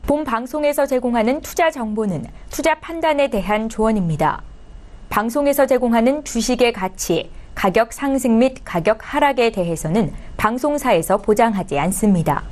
본 방송에서 제공하는 투자 정보는 투자 판단에 대한 조언입니다. 방송에서 제공하는 주식의 가치, 가격 상승 및 가격 하락에 대해서는 방송사에서 보장하지 않습니다.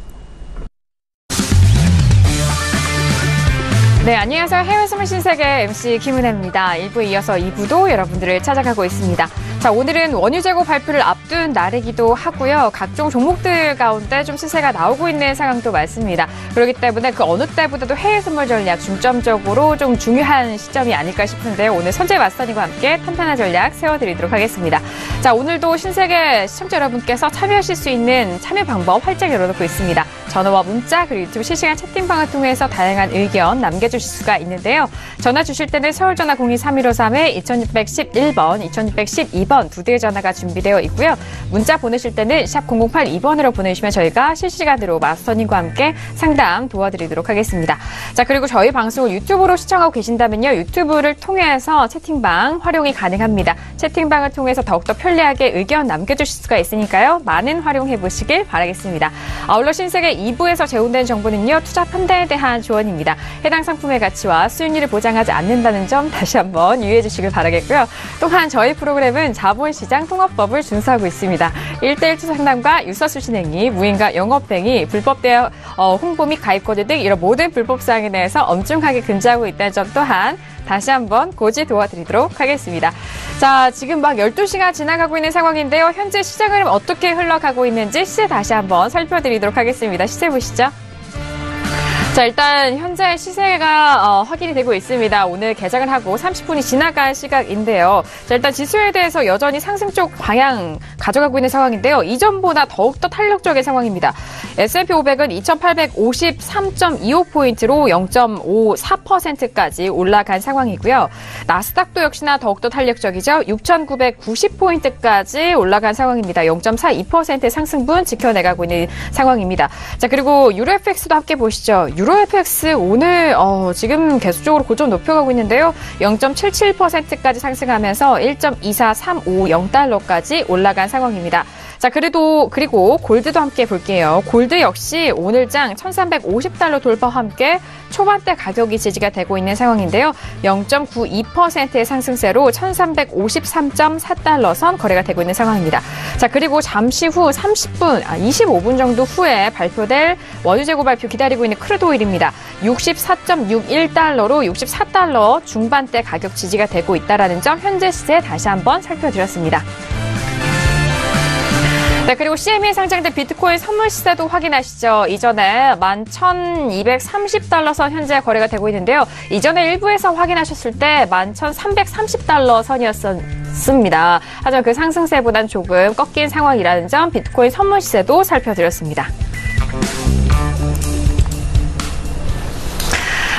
네, 안녕하세요. 해외 스물 신세계 MC 김은혜입니다. 1부에 이어서 2부도 여러분들을 찾아가고 있습니다. 자, 오늘은 원유 재고 발표를 앞둔 날이기도 하고요. 각종 종목들 가운데 좀 시세가 나오고 있는 상황도 많습니다. 그렇기 때문에 그 어느 때보다도 해외 선물 전략 중점적으로 좀 중요한 시점이 아닐까 싶은데요. 오늘 선재 마스터님과 함께 탄탄한 전략 세워드리도록 하겠습니다. 자, 오늘도 신세계 시청자 여러분께서 참여하실 수 있는 참여 방법 활짝 열어놓고 있습니다. 전화와 문자 그리고 유튜브 실시간 채팅방을 통해서 다양한 의견 남겨주실 수가 있는데요. 전화 주실 때는 서울전화 02-3153-2611번, 2612번 두 대의 전화가 준비되어 있고요. 문자 보내실 때는 샵 0082번으로 보내주시면 저희가 실시간으로 마스터님과 함께 상담 도와드리도록 하겠습니다. 자, 그리고 저희 방송을 유튜브로 시청하고 계신다면요. 유튜브를 통해서 채팅방 활용이 가능합니다. 채팅방을 통해서 더욱더 편리하게 의견 남겨주실 수가 있으니까요. 많은 활용해 보시길 바라겠습니다. 아울러 신세계 2부에서 제공된 정보는요. 투자 판단에 대한 조언입니다. 해당 상품의 가치와 수익률을 보장하지 않는다는 점 다시 한번 유의해 주시길 바라겠고요. 또한 저희 프로그램은 자본시장 통합법을 준수하고 있습니다. 1:1 투자 상담과 유서수신 행위, 무인과 영업행위, 불법 대여 홍보 및 가입코드 등 이런 모든 불법 사항에 대해서 엄중하게 금지하고 있다는 점 또한 다시 한번 고지 도와드리도록 하겠습니다. 자, 지금 막 12시가 지나가고 있는 상황인데요. 현재 시장 흐름 어떻게 흘러가고 있는지 시세 다시 한번 살펴드리도록 하겠습니다. 시세 보시죠. 자, 일단 현재 시세가 확인이 되고 있습니다. 오늘 개장을 하고 30분이 지나간 시각인데요. 자, 일단 지수에 대해서 여전히 상승 쪽 방향 가져가고 있는 상황인데요. 이전보다 더욱더 탄력적인 상황입니다. S&P 500은 2853.25포인트로 0.54%까지 올라간 상황이고요. 나스닥도 역시나 더욱더 탄력적이죠. 6990포인트까지 올라간 상황입니다. 0.42% 상승분 지켜내가고 있는 상황입니다. 자, 그리고 유로FX도 함께 보시죠. 유로FX 오늘 지금 계속적으로 고점 높여가고 있는데요. 0.77%까지 상승하면서 1.24350달러까지 올라간 상황입니다. 자, 그리고 골드도 함께 볼게요. 골드 역시 오늘장 1350달러 돌파와 함께 초반대 가격이 지지가 되고 있는 상황인데요. 0.92%의 상승세로 1353.4달러 선 거래가 되고 있는 상황입니다. 자, 그리고 잠시 후 25분 정도 후에 발표될 원유 재고 발표 기다리고 있는 크루드 오일입니다. 64.61달러로 64달러 중반대 가격 지지가 되고 있다는 점 현재 시세 다시 한번 살펴드렸습니다. 네, 그리고 CME에 상장된 비트코인 선물 시세도 확인하시죠. 이전에 11,230달러 선 현재 거래가 되고 있는데요. 이전에 일부에서 확인하셨을 때 11,330달러 선이었습니다. 하지만 그 상승세보단 조금 꺾인 상황이라는 점 비트코인 선물 시세도 살펴드렸습니다.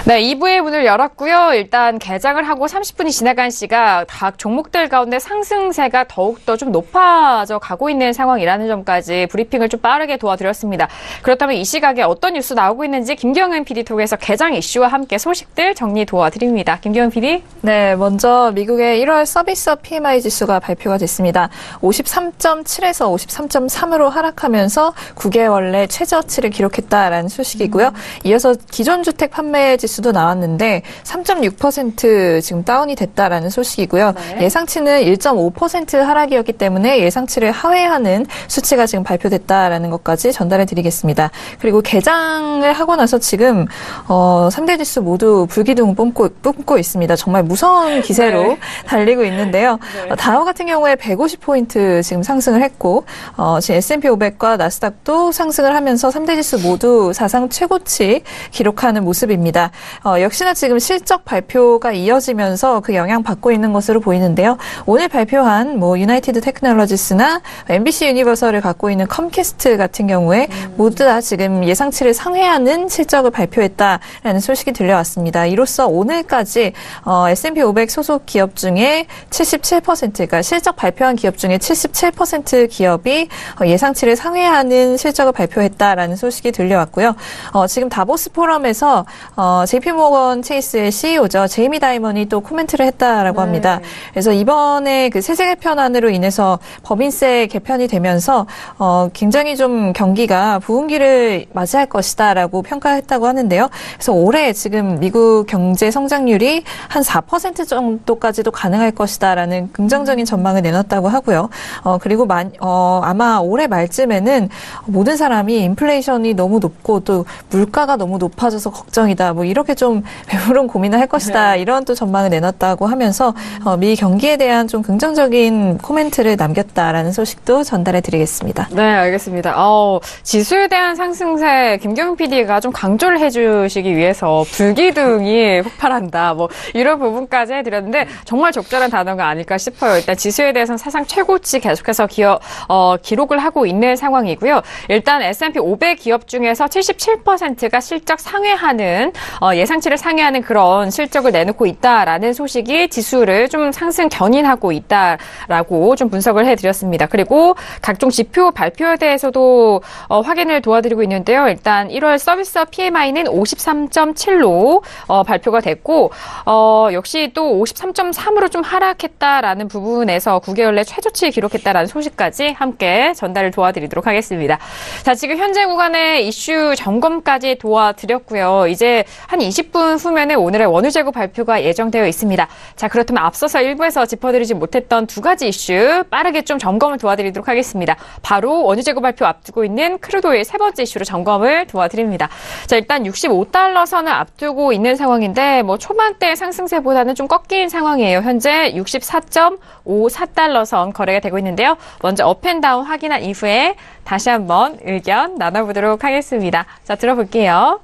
네, 2부의 문을 열었고요. 일단 개장을 하고 30분이 지나간 시각 각 종목들 가운데 상승세가 더욱더 좀 높아져 가고 있는 상황이라는 점까지 브리핑을 좀 빠르게 도와드렸습니다. 그렇다면 이 시각에 어떤 뉴스 나오고 있는지 김경은 PD 통해서 개장 이슈와 함께 소식들 정리 도와드립니다. 김경은 PD. 네, 먼저 미국의 1월 서비스업 PMI 지수가 발표가 됐습니다. 53.7에서 53.3으로 하락하면서 9개월 내 최저치를 기록했다라는 소식이고요. 이어서 기존 주택 판매 지수도 나왔는데 3.6% 지금 다운이 됐다라는 소식이고요. 네. 예상치는 1.5% 하락이었기 때문에 예상치를 하회하는 수치가 지금 발표됐다라는 것까지 전달해 드리겠습니다. 그리고 개장을 하고 나서 지금 3대 지수 모두 불기둥 뿜고 있습니다. 정말 무서운 기세로 네. 달리고 있는데요. 네. 다우 같은 경우에 150포인트 지금 상승을 했고 지금 S&P 500과 나스닥도 상승을 하면서 3대 지수 모두 사상 최고치 기록하는 모습입니다. 역시나 지금 실적 발표가 이어지면서 그 영향 받고 있는 것으로 보이는데요. 오늘 발표한 유나이티드 테크놀로지스나 MBC 유니버설을 갖고 있는 컴캐스트 같은 경우에 모두 다 지금 예상치를 상회하는 실적을 발표했다라는 소식이 들려왔습니다. 이로써 오늘까지 S&P 500 소속 기업 중에 77%가 실적 발표한 기업 중에 77% 기업이 예상치를 상회하는 실적을 발표했다라는 소식이 들려왔고요. 지금 다보스 포럼에서 JP모건 체이스의 CEO죠. 제이미 다이먼이 또 코멘트를 했다라고 합니다. 그래서 이번에 그 세제 개편안으로 인해서 법인세 개편이 되면서 굉장히 좀 경기가 부흥기를 맞이할 것이다라고 평가했다고 하는데요. 그래서 올해 지금 미국 경제 성장률이 한 4% 정도까지도 가능할 것이다라는 긍정적인 전망을 내놨다고 하고요. 그리고 아마 올해 말쯤에는 모든 사람이 인플레이션이 너무 높고 또 물가가 너무 높아져서 걱정이다. 뭐 이렇게 좀 배부른 고민을 할 것이다. 이런 또 전망을 내놨다고 하면서 미 경기에 대한 좀 긍정적인 코멘트를 남겼다라는 소식도 전달해 드리겠습니다. 네, 알겠습니다. 지수에 대한 상승세 김경민 PD가 좀 강조를 해주시기 위해서 불기둥이 폭발한다. 뭐 이런 부분까지 해드렸는데 정말 적절한 단어가 아닐까 싶어요. 일단 지수에 대해서는 사상 최고치 계속해서 기록을 하고 있는 상황이고요. 일단 S&P 500 기업 중에서 77%가 실적 상회하는 예상치를 상회하는 그런 실적을 내놓고 있다라는 소식이 지수를 좀 상승 견인하고 있다라고 좀 분석을 해드렸습니다. 그리고 각종 지표 발표에 대해서도 확인을 도와드리고 있는데요. 일단 1월 서비스업 PMI는 53.7로 발표가 됐고 역시 또 53.3으로 좀 하락했다라는 부분에서 9개월 내 최저치 기록했다라는 소식까지 함께 전달을 도와드리도록 하겠습니다. 자, 지금 현재 구간의 이슈 점검까지 도와드렸고요. 이제 한 20분 후면에 오늘의 원유 재고 발표가 예정되어 있습니다. 자, 그렇다면 앞서서 일부에서 짚어드리지 못했던 두 가지 이슈 빠르게 좀 점검을 도와드리도록 하겠습니다. 바로 원유 재고 발표 앞두고 있는 크루드오일 세 번째 이슈로 점검을 도와드립니다. 자, 일단 65달러 선을 앞두고 있는 상황인데 뭐 초반대 상승세보다는 좀 꺾인 상황이에요. 현재 64.54달러 선 거래가 되고 있는데요. 먼저 업앤다운 확인한 이후에 다시 한번 의견 나눠보도록 하겠습니다. 자, 들어볼게요.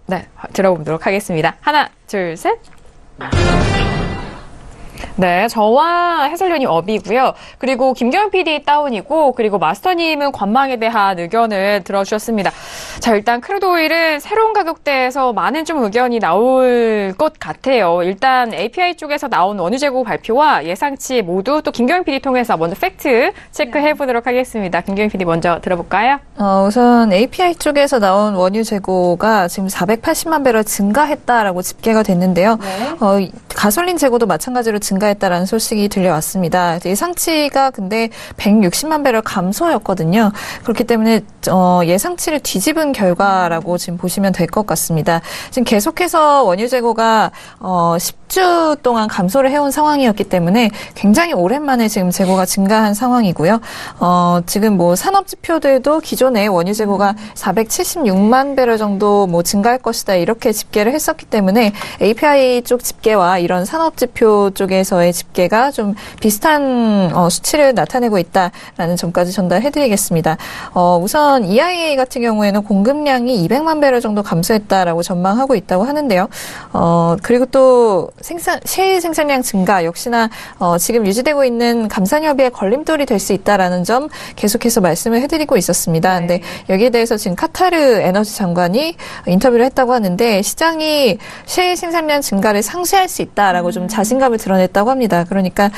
네, 들어보도록 하겠습니다. 하나, 둘, 셋. 네, 저와 해설위원이 업이고요. 그리고 김경현 PD 다운이고, 그리고 마스터님은 관망에 대한 의견을 들어주셨습니다. 자, 일단 크루드오일은 새로운 가격대에서 많은 좀 의견이 나올 것 같아요. 일단 API 쪽에서 나온 원유 재고 발표와 예상치 모두 또 김경현 PD 통해서 먼저 팩트 체크해보도록 하겠습니다. 김경현 PD 먼저 들어볼까요? 우선 API 쪽에서 나온 원유 재고가 지금 480만 배럴 증가했다라고 집계가 됐는데요. 네. 가솔린 재고도 마찬가지로 증가했다라는 소식이 들려왔습니다. 예상치가 근데 160만 배럴 감소였거든요. 그렇기 때문에 예상치를 뒤집은 결과라고 지금 보시면 될 것 같습니다. 지금 계속해서 원유 재고가 10주 동안 감소를 해온 상황이었기 때문에 굉장히 오랜만에 지금 재고가 증가한 상황이고요. 지금 뭐 산업 지표들도 기존에 원유 재고가 476만 배럴 정도 뭐 증가할 것이다 이렇게 집계를 했었기 때문에 API 쪽 집계와 이런 산업 지표 쪽에서의 집계가 좀 비슷한 수치를 나타내고 있다라는 점까지 전달해드리겠습니다. 우선 EIA 같은 경우에는 공급량이 200만 배럴 정도 감소했다라고 전망하고 있다고 하는데요. 그리고 또 셰일 생산량 증가 역시나 지금 유지되고 있는 감산 협의에 걸림돌이 될 수 있다라는 점 계속해서 말씀을 해드리고 있었습니다. 근데 여기에 대해서 지금 카타르 에너지 장관이 인터뷰를 했다고 하는데 시장이 셰일 생산량 증가를 상쇄할 수 있다라고 좀 자신감을 드러냈다고 합니다. 그러니까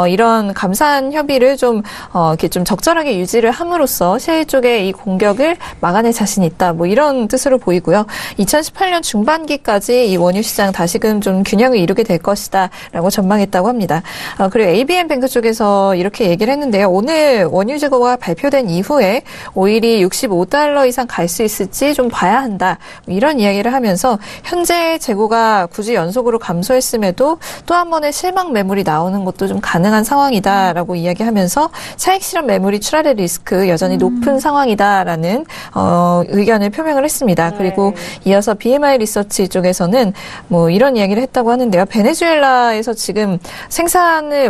이런 감산 협의를 좀 이렇게 좀 적절하게 유지를 함으로써 셰일 쪽의 이 공격을 막아낼 자신이 있다. 뭐 이런 뜻으로 보이고요. 2018년 중반기까지 이 원유 시장 다시금 좀 균형을 이루게 될 것이다라고 전망했다고 합니다. 그리고 ABM 뱅크 쪽에서 이렇게 얘기를 했는데요. 오늘 원유 재고가 발표된 이후에 오일이 65달러 이상 갈 수 있을지 좀 봐야 한다. 이런 이야기를 하면서 현재 재고가 굳이 연속으로 감소했음에도 또 한 번의 실망 매물이 나오는 것도 좀 가능한 상황이다라고 이야기하면서 차익 실현 매물이 출하될 리스크 여전히 높은 상황이다라는 의견을 표명을 했습니다. 네. 그리고 이어서 BMI 리서치 쪽에서는 뭐 이런 이야기를 했다고 하는데요. 베네수엘라에서 지금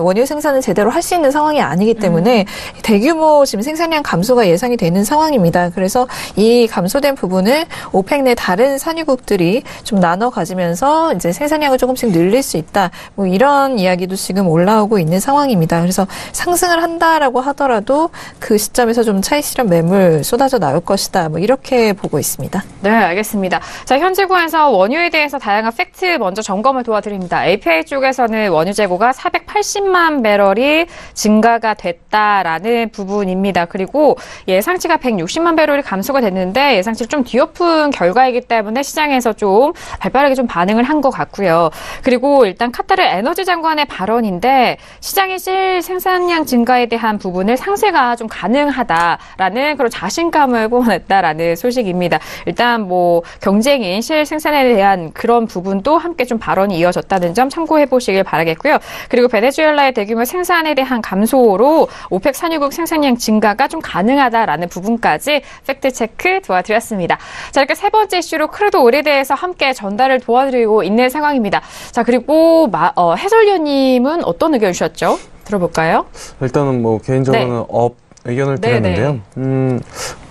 원유 생산을 제대로 할 수 있는 상황이 아니기 때문에 대규모 지금 생산량 감소가 예상이 되는 상황입니다. 그래서 이 감소된 부분을 오펙 내 다른 산유국들이 좀 나눠 가지면서 이제 생산량을 조금씩 늘릴 수 있다. 뭐 이런 이야기도 지금 올라오고 있는 상황입니다. 그래서 상승을 한다라고 하더라도 그 시점에서 좀 차익 실현 매물 쏟아져 나올 것이다. 뭐 이렇게 이렇게 보고 있습니다. 네, 알겠습니다. 자, 현재고에서 원유에 대해서 다양한 팩트 먼저 점검을 도와드립니다. API 쪽에서는 원유 재고가 480만 배럴이 증가가 됐다라는 부분입니다. 그리고 예상치가 160만 배럴이 감소가 됐는데 예상치를 좀 뒤엎은 결과이기 때문에 시장에서 좀 발빠르게 좀 반응을 한 것 같고요. 그리고 일단 카타르 에너지 장관의 발언인데 시장의 실 생산량 증가에 대한 부분을 상쇄가 좀 가능하다라는 그런 자신감을 뿜어냈다라는 소식입니다. 일단 뭐 경쟁인 실 생산에 대한 그런 부분도 함께 좀 발언이 이어졌다는 점 참고해 보시길 바라겠고요. 그리고 베네수엘라의 대규모 생산에 대한 감소로 오펙 산유국 생산량 증가가 좀 가능하다라는 부분까지 팩트 체크 도와드렸습니다. 자, 이렇게 세 번째 이슈로 크루드 오일에 대해서 함께 전달을 도와드리고 있는 상황입니다. 자, 그리고 해설위원님은 어떤 의견 주셨죠? 들어볼까요? 일단은 뭐 개인적으로는 업 의견을 드렸는데요.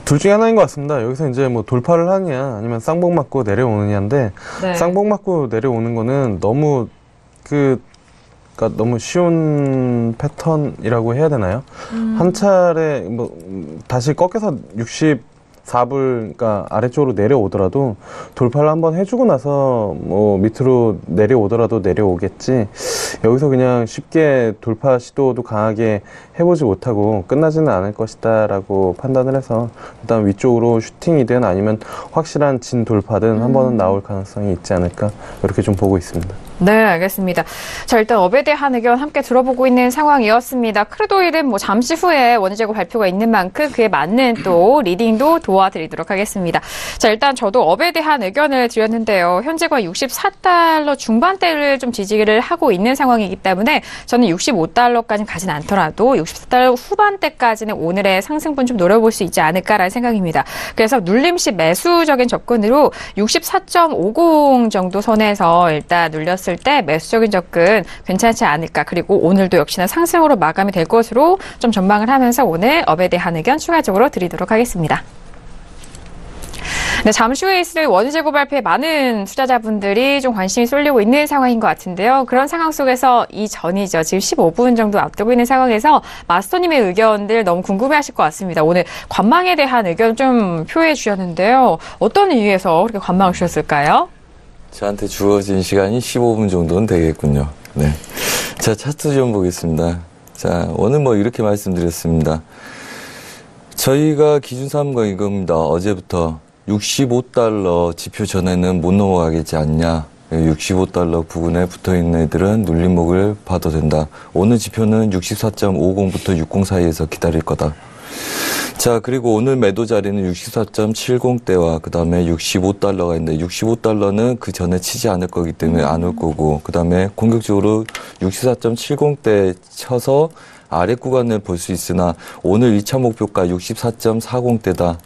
둘 중에 하나인 것 같습니다. 여기서 이제 뭐 돌파를 하느냐 아니면 쌍봉 맞고 내려오느냐인데 쌍봉 맞고 내려오는 거는 너무 그러니까 너무 쉬운 패턴이라고 해야 되나요? 한 차례 뭐 다시 꺾여서 64불 그러니까 아래쪽으로 내려오더라도 돌파를 한번 해주고 나서 뭐 밑으로 내려오더라도 내려오겠지. 여기서 그냥 쉽게 돌파 시도도 강하게 해보지 못하고 끝나지는 않을 것이다 라고 판단을 해서 일단 위쪽으로 슈팅이든 아니면 확실한 진 돌파든 한 번은 나올 가능성이 있지 않을까 이렇게 좀 보고 있습니다. 네, 알겠습니다. 자, 일단 업에 대한 의견 함께 들어보고 있는 상황이었습니다. 크루드 오일은 뭐 잠시 후에 원유 재고 발표가 있는 만큼 그에 맞는 또 리딩도 도와드리도록 하겠습니다. 자, 일단 저도 업에 대한 의견을 드렸는데요. 현재가 64달러 중반대를 좀 지지를 하고 있는 상황이기 때문에 저는 65달러까지는 가진 않더라도 64달러 후반대까지는 오늘의 상승분 좀 노려볼 수 있지 않을까라는 생각입니다. 그래서 눌림시 매수적인 접근으로 64.50 정도 선에서 일단 눌렸을 때 매수적인 접근 괜찮지 않을까. 그리고 오늘도 역시나 상승으로 마감이 될 것으로 좀 전망을 하면서 오늘 업에 대한 의견 추가적으로 드리도록 하겠습니다. 네, 잠시 후에 있을 원유 재고 발표에 많은 투자자분들이 좀 관심이 쏠리고 있는 상황인 것 같은데요. 그런 상황 속에서 이전이죠. 지금 15분 정도 앞두고 있는 상황에서 마스터님의 의견들 너무 궁금해하실 것 같습니다. 오늘 관망에 대한 의견 좀 표해 주셨는데요. 어떤 이유에서 그렇게 관망을 주셨을까요? 저한테 주어진 시간이 15분 정도는 되겠군요. 네. 자, 차트 좀 보겠습니다. 자, 오늘 뭐 이렇게 말씀드렸습니다. 저희가 기준 삼은 거 이겁니다. 어제부터 65달러 지표 전에는 못 넘어가겠지 않냐. 65달러 부근에 붙어있는 애들은 눌림목을 봐도 된다. 오늘 지표는 64.50부터 60 사이에서 기다릴 거다. 자, 그리고 오늘 매도 자리는 64.70대와 그 다음에 65달러가 있는데 65달러는 그 전에 치지 않을 거기 때문에 안 올 거고 그 다음에 공격적으로 64.70대 쳐서 아래 구간을 볼 수 있으나 오늘 2차 목표가 64.40대다.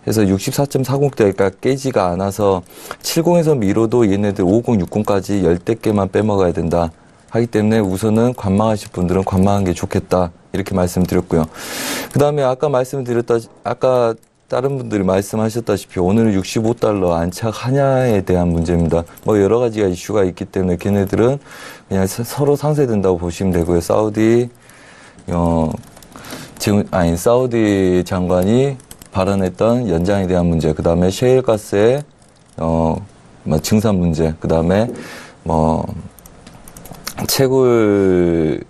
해서 64.40대가 깨지가 않아서 70에서 미뤄도 얘네들 50, 60까지 10대 개만 빼먹어야 된다. 하기 때문에 우선은 관망하실 분들은 관망하는 게 좋겠다. 이렇게 말씀드렸고요. 그 다음에 아까 다른 분들이 말씀하셨다시피 오늘은 65달러 안착하냐에 대한 문제입니다. 뭐 여러 가지가 이슈가 있기 때문에 걔네들은 그냥 서로 상쇄된다고 보시면 되고요. 사우디 장관이 발언했던 연장에 대한 문제, 그 다음에 셰일가스의 증산 문제, 그 다음에 채굴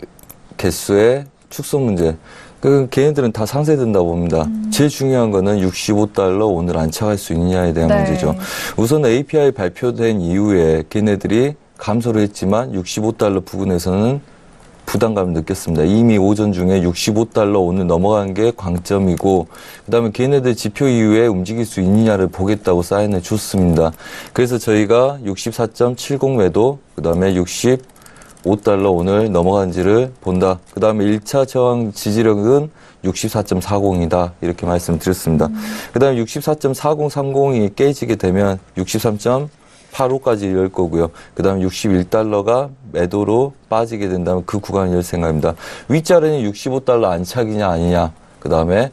개수의 축소 문제. 걔네들은 다 상쇄된다고 봅니다. 제일 중요한 거는 65달러 오늘 안착할 수 있느냐에 대한 문제죠. 우선 API 발표된 이후에 걔네들이 감소를 했지만 65달러 부근에서는 부담감을 느꼈습니다. 이미 오전 중에 65달러 오늘 넘어간 게 광점이고 그다음에 걔네들 지표 이후에 움직일 수 있느냐를 보겠다고 사인을 줬습니다. 그래서 저희가 64.70 매도 그다음에 65달러 오늘 넘어간지를 본다. 그다음에 1차 저항 지지력은 64.40이다. 이렇게 말씀드렸습니다. 그다음에 64.4030이 깨지게 되면 63.85까지 열 거고요. 그 다음에 61달러가 매도로 빠지게 된다면 그 구간을 열 생각입니다. 윗자리는 65달러 안착이냐 아니냐. 그 다음에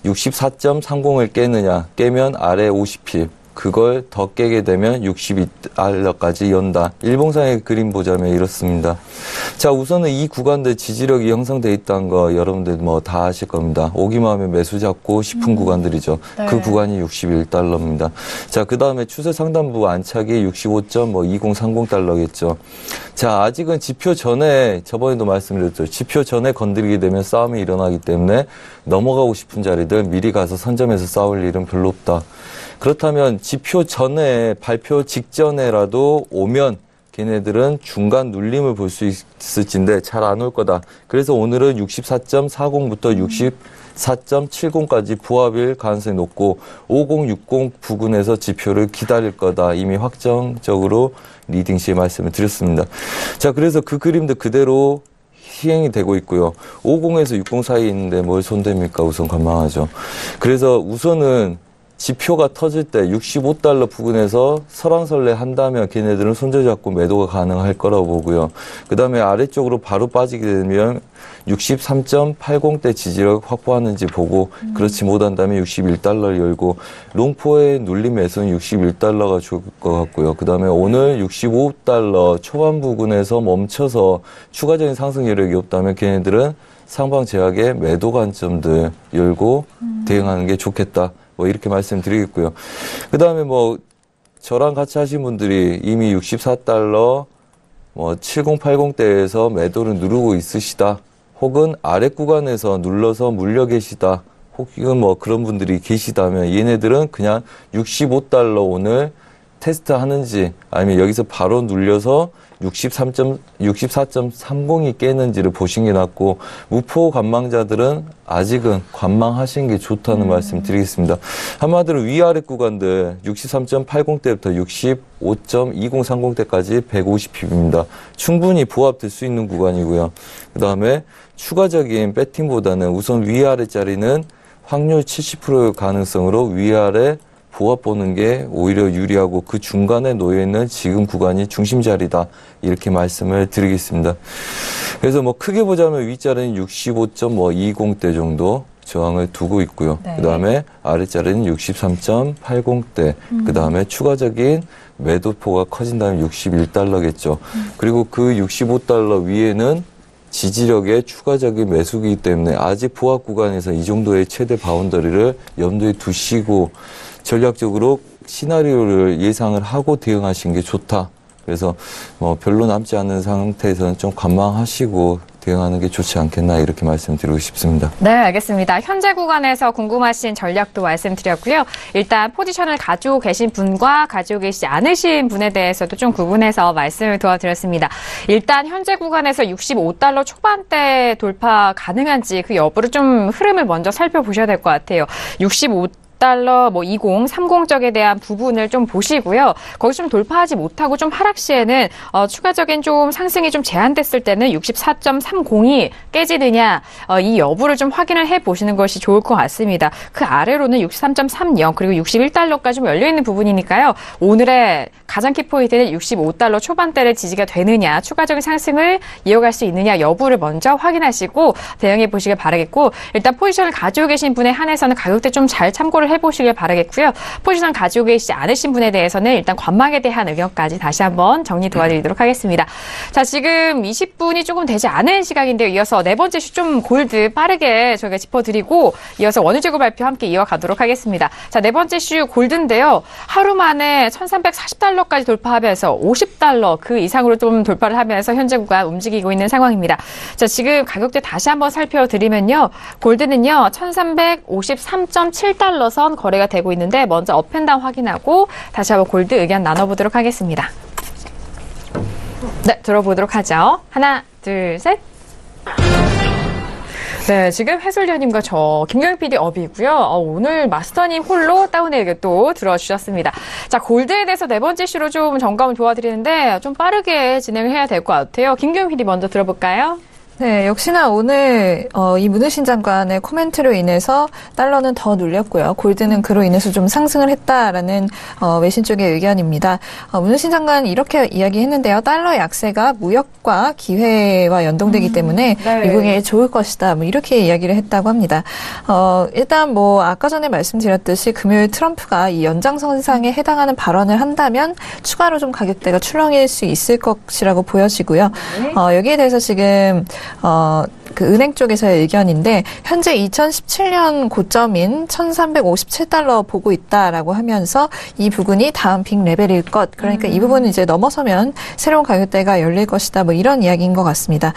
64.30을 깨느냐. 깨면 아래 50핍. 그걸 더 깨게 되면 62달러까지 연다. 일봉상의 그림 보자면 이렇습니다. 자, 우선은 이 구간들 지지력이 형성돼 있다는 거 여러분들 뭐 다 아실 겁니다. 오기만 하면 매수 잡고 싶은 구간들이죠. 네. 그 구간이 61달러입니다. 자, 그 다음에 추세 상단부 안착이 65.2030달러겠죠. 자, 아직은 지표 전에, 저번에도 말씀드렸죠. 지표 전에 건드리게 되면 싸움이 일어나기 때문에 넘어가고 싶은 자리들 미리 가서 선점해서 싸울 일은 별로 없다. 그렇다면 지표 전에, 발표 직전에라도 오면 걔네들은 중간 눌림을 볼 수 있을진데 잘 안 올 거다. 그래서 오늘은 64.40부터 64.70까지 부합일 가능성이 높고 5060 부근에서 지표를 기다릴 거다. 이미 확정적으로 리딩 시에 말씀을 드렸습니다. 자, 그래서 그 그림도 그대로 시행이 되고 있고요. 50에서 60 사이에 있는데 뭘 손댑니까? 우선 관망하죠. 그래서 우선은 지표가 터질 때 65달러 부근에서 설왕설래 한다면 걔네들은 손절잡고 매도가 가능할 거라고 보고요. 그 다음에 아래쪽으로 바로 빠지게 되면 63.80대 지지력 확보하는지 보고 그렇지 못한다면 61달러를 열고 롱포의 눌림 매수는 61달러가 좋을 것 같고요. 그 다음에 오늘 65달러 초반 부근에서 멈춰서 추가적인 상승 여력이 없다면 걔네들은 상방 제약의 매도 관점들 열고 대응하는 게 좋겠다. 뭐 이렇게 말씀드리겠고요. 그 다음에 뭐 저랑 같이 하신 분들이 이미 64달러 뭐 7080대에서 매도를 누르고 있으시다. 혹은 아래 구간에서 눌러서 물려 계시다. 혹은 뭐 그런 분들이 계시다면 얘네들은 그냥 65달러 오늘 테스트 하는지 아니면 여기서 바로 눌려서 64.30이 깨는지를 보신 게 낫고 무포 관망자들은 아직은 관망하시는 게 좋다는 말씀 드리겠습니다. 한마디로 위아래 구간들 63.80대부터 65.2030대까지 150핍입니다. 충분히 부합될 수 있는 구간이고요. 그 다음에 추가적인 배팅보다는 우선 위아래 자리는 확률 70%의 가능성으로 위아래 부합 보는 게 오히려 유리하고 그 중간에 놓여있는 지금 구간이 중심 자리다. 이렇게 말씀을 드리겠습니다. 그래서 뭐 크게 보자면 윗자리는 65.20대 정도 저항을 두고 있고요. 네. 그 다음에 아랫자리는 63.80대. 그 다음에 추가적인 매도포가 커진다면 61달러겠죠. 그리고 그 65달러 위에는 지지력의 추가적인 매수기이기 때문에 아직 부합 구간에서 이 정도의 최대 바운더리를 염두에 두시고 전략적으로 시나리오를 예상을 하고 대응하시는 게 좋다. 그래서 뭐 별로 남지 않은 상태에서는 좀 관망하시고 대응하는 게 좋지 않겠나 이렇게 말씀드리고 싶습니다. 네, 알겠습니다. 현재 구간에서 궁금하신 전략도 말씀드렸고요. 일단 포지션을 가지고 계신 분과 가지고 계시지 않으신 분에 대해서도 좀 구분해서 말씀을 도와드렸습니다. 일단 현재 구간에서 65달러 초반대 돌파 가능한지 그 여부를 좀 흐름을 먼저 살펴보셔야 될 것 같아요. 65달러 뭐 20, 30 쪽에 대한 부분을 좀 보시고요. 거기 좀 돌파하지 못하고 좀 하락 시에는 추가적인 좀 상승이 좀 제한됐을 때는 64.30이 깨지느냐 이 여부를 좀 확인을 해 보시는 것이 좋을 것 같습니다. 그 아래로는 63.30 그리고 61달러까지 좀 열려 있는 부분이니까요. 오늘의 가장 키포인트는 65달러 초반대를 지지가 되느냐, 추가적인 상승을 이어갈 수 있느냐 여부를 먼저 확인하시고 대응해 보시길 바라겠고 일단 포지션을 가지고 계신 분에 한해서는 가격대 좀 잘 참고를 해보시길 바라겠고요. 포지션 가지고 계시지 않으신 분에 대해서는 일단 관망에 대한 의견까지 다시 한번 정리 도와드리도록 하겠습니다. 자, 지금 20분이 조금 되지 않은 시각인데요. 이어서 네 번째 슈 좀 골드 빠르게 저희가 짚어드리고 이어서 원유재고 발표 함께 이어가도록 하겠습니다. 자, 네 번째 슈 골드인데요. 하루 만에 1340달러까지 돌파하면서 50달러 그 이상으로 좀 돌파를 하면서 현재 구간 움직이고 있는 상황입니다. 자, 지금 가격대 다시 한번 살펴드리면요. 골드는요. 1353.7달러 선 거래가 되고 있는데 먼저 업앤다운 확인하고 다시 한번 골드 의견 나눠보도록 하겠습니다. 네, 들어보도록 하죠. 하나, 둘, 셋. 네, 지금 해설위원님과 저 김경희 PD 업이고요. 오늘 마스터님 홀로 다운의 의견 또 들어주셨습니다. 자, 골드에 대해서 네 번째 슈로 좀 점검을 도와드리는데 좀 빠르게 진행을 해야 될 것 같아요. 김경희 PD 먼저 들어볼까요? 네, 역시나 오늘 이 문우신 장관의 코멘트로 인해서 달러는 더 눌렸고요. 골드는 그로 인해서 좀 상승을 했다라는 외신 쪽의 의견입니다. 문우신 장관 이렇게 이야기했는데요. 달러 약세가 무역과 기회와 연동되기 때문에 네. 미국에 좋을 것이다. 뭐 이렇게 이야기를 했다고 합니다. 일단 뭐 아까 전에 말씀드렸듯이 금요일 트럼프가 이 연장선상에 해당하는 발언을 한다면 추가로 좀 가격대가 출렁일 수 있을 것이라고 보여지고요. 여기에 대해서 지금 그 은행 쪽에서의 의견인데 현재 2017년 고점인 1,357달러 보고 있다라고 하면서 이 부분이 다음 빅 레벨일 것. 그러니까 이 부분은 이제 넘어서면 새로운 가격대가 열릴 것이다. 뭐 이런 이야기인 것 같습니다.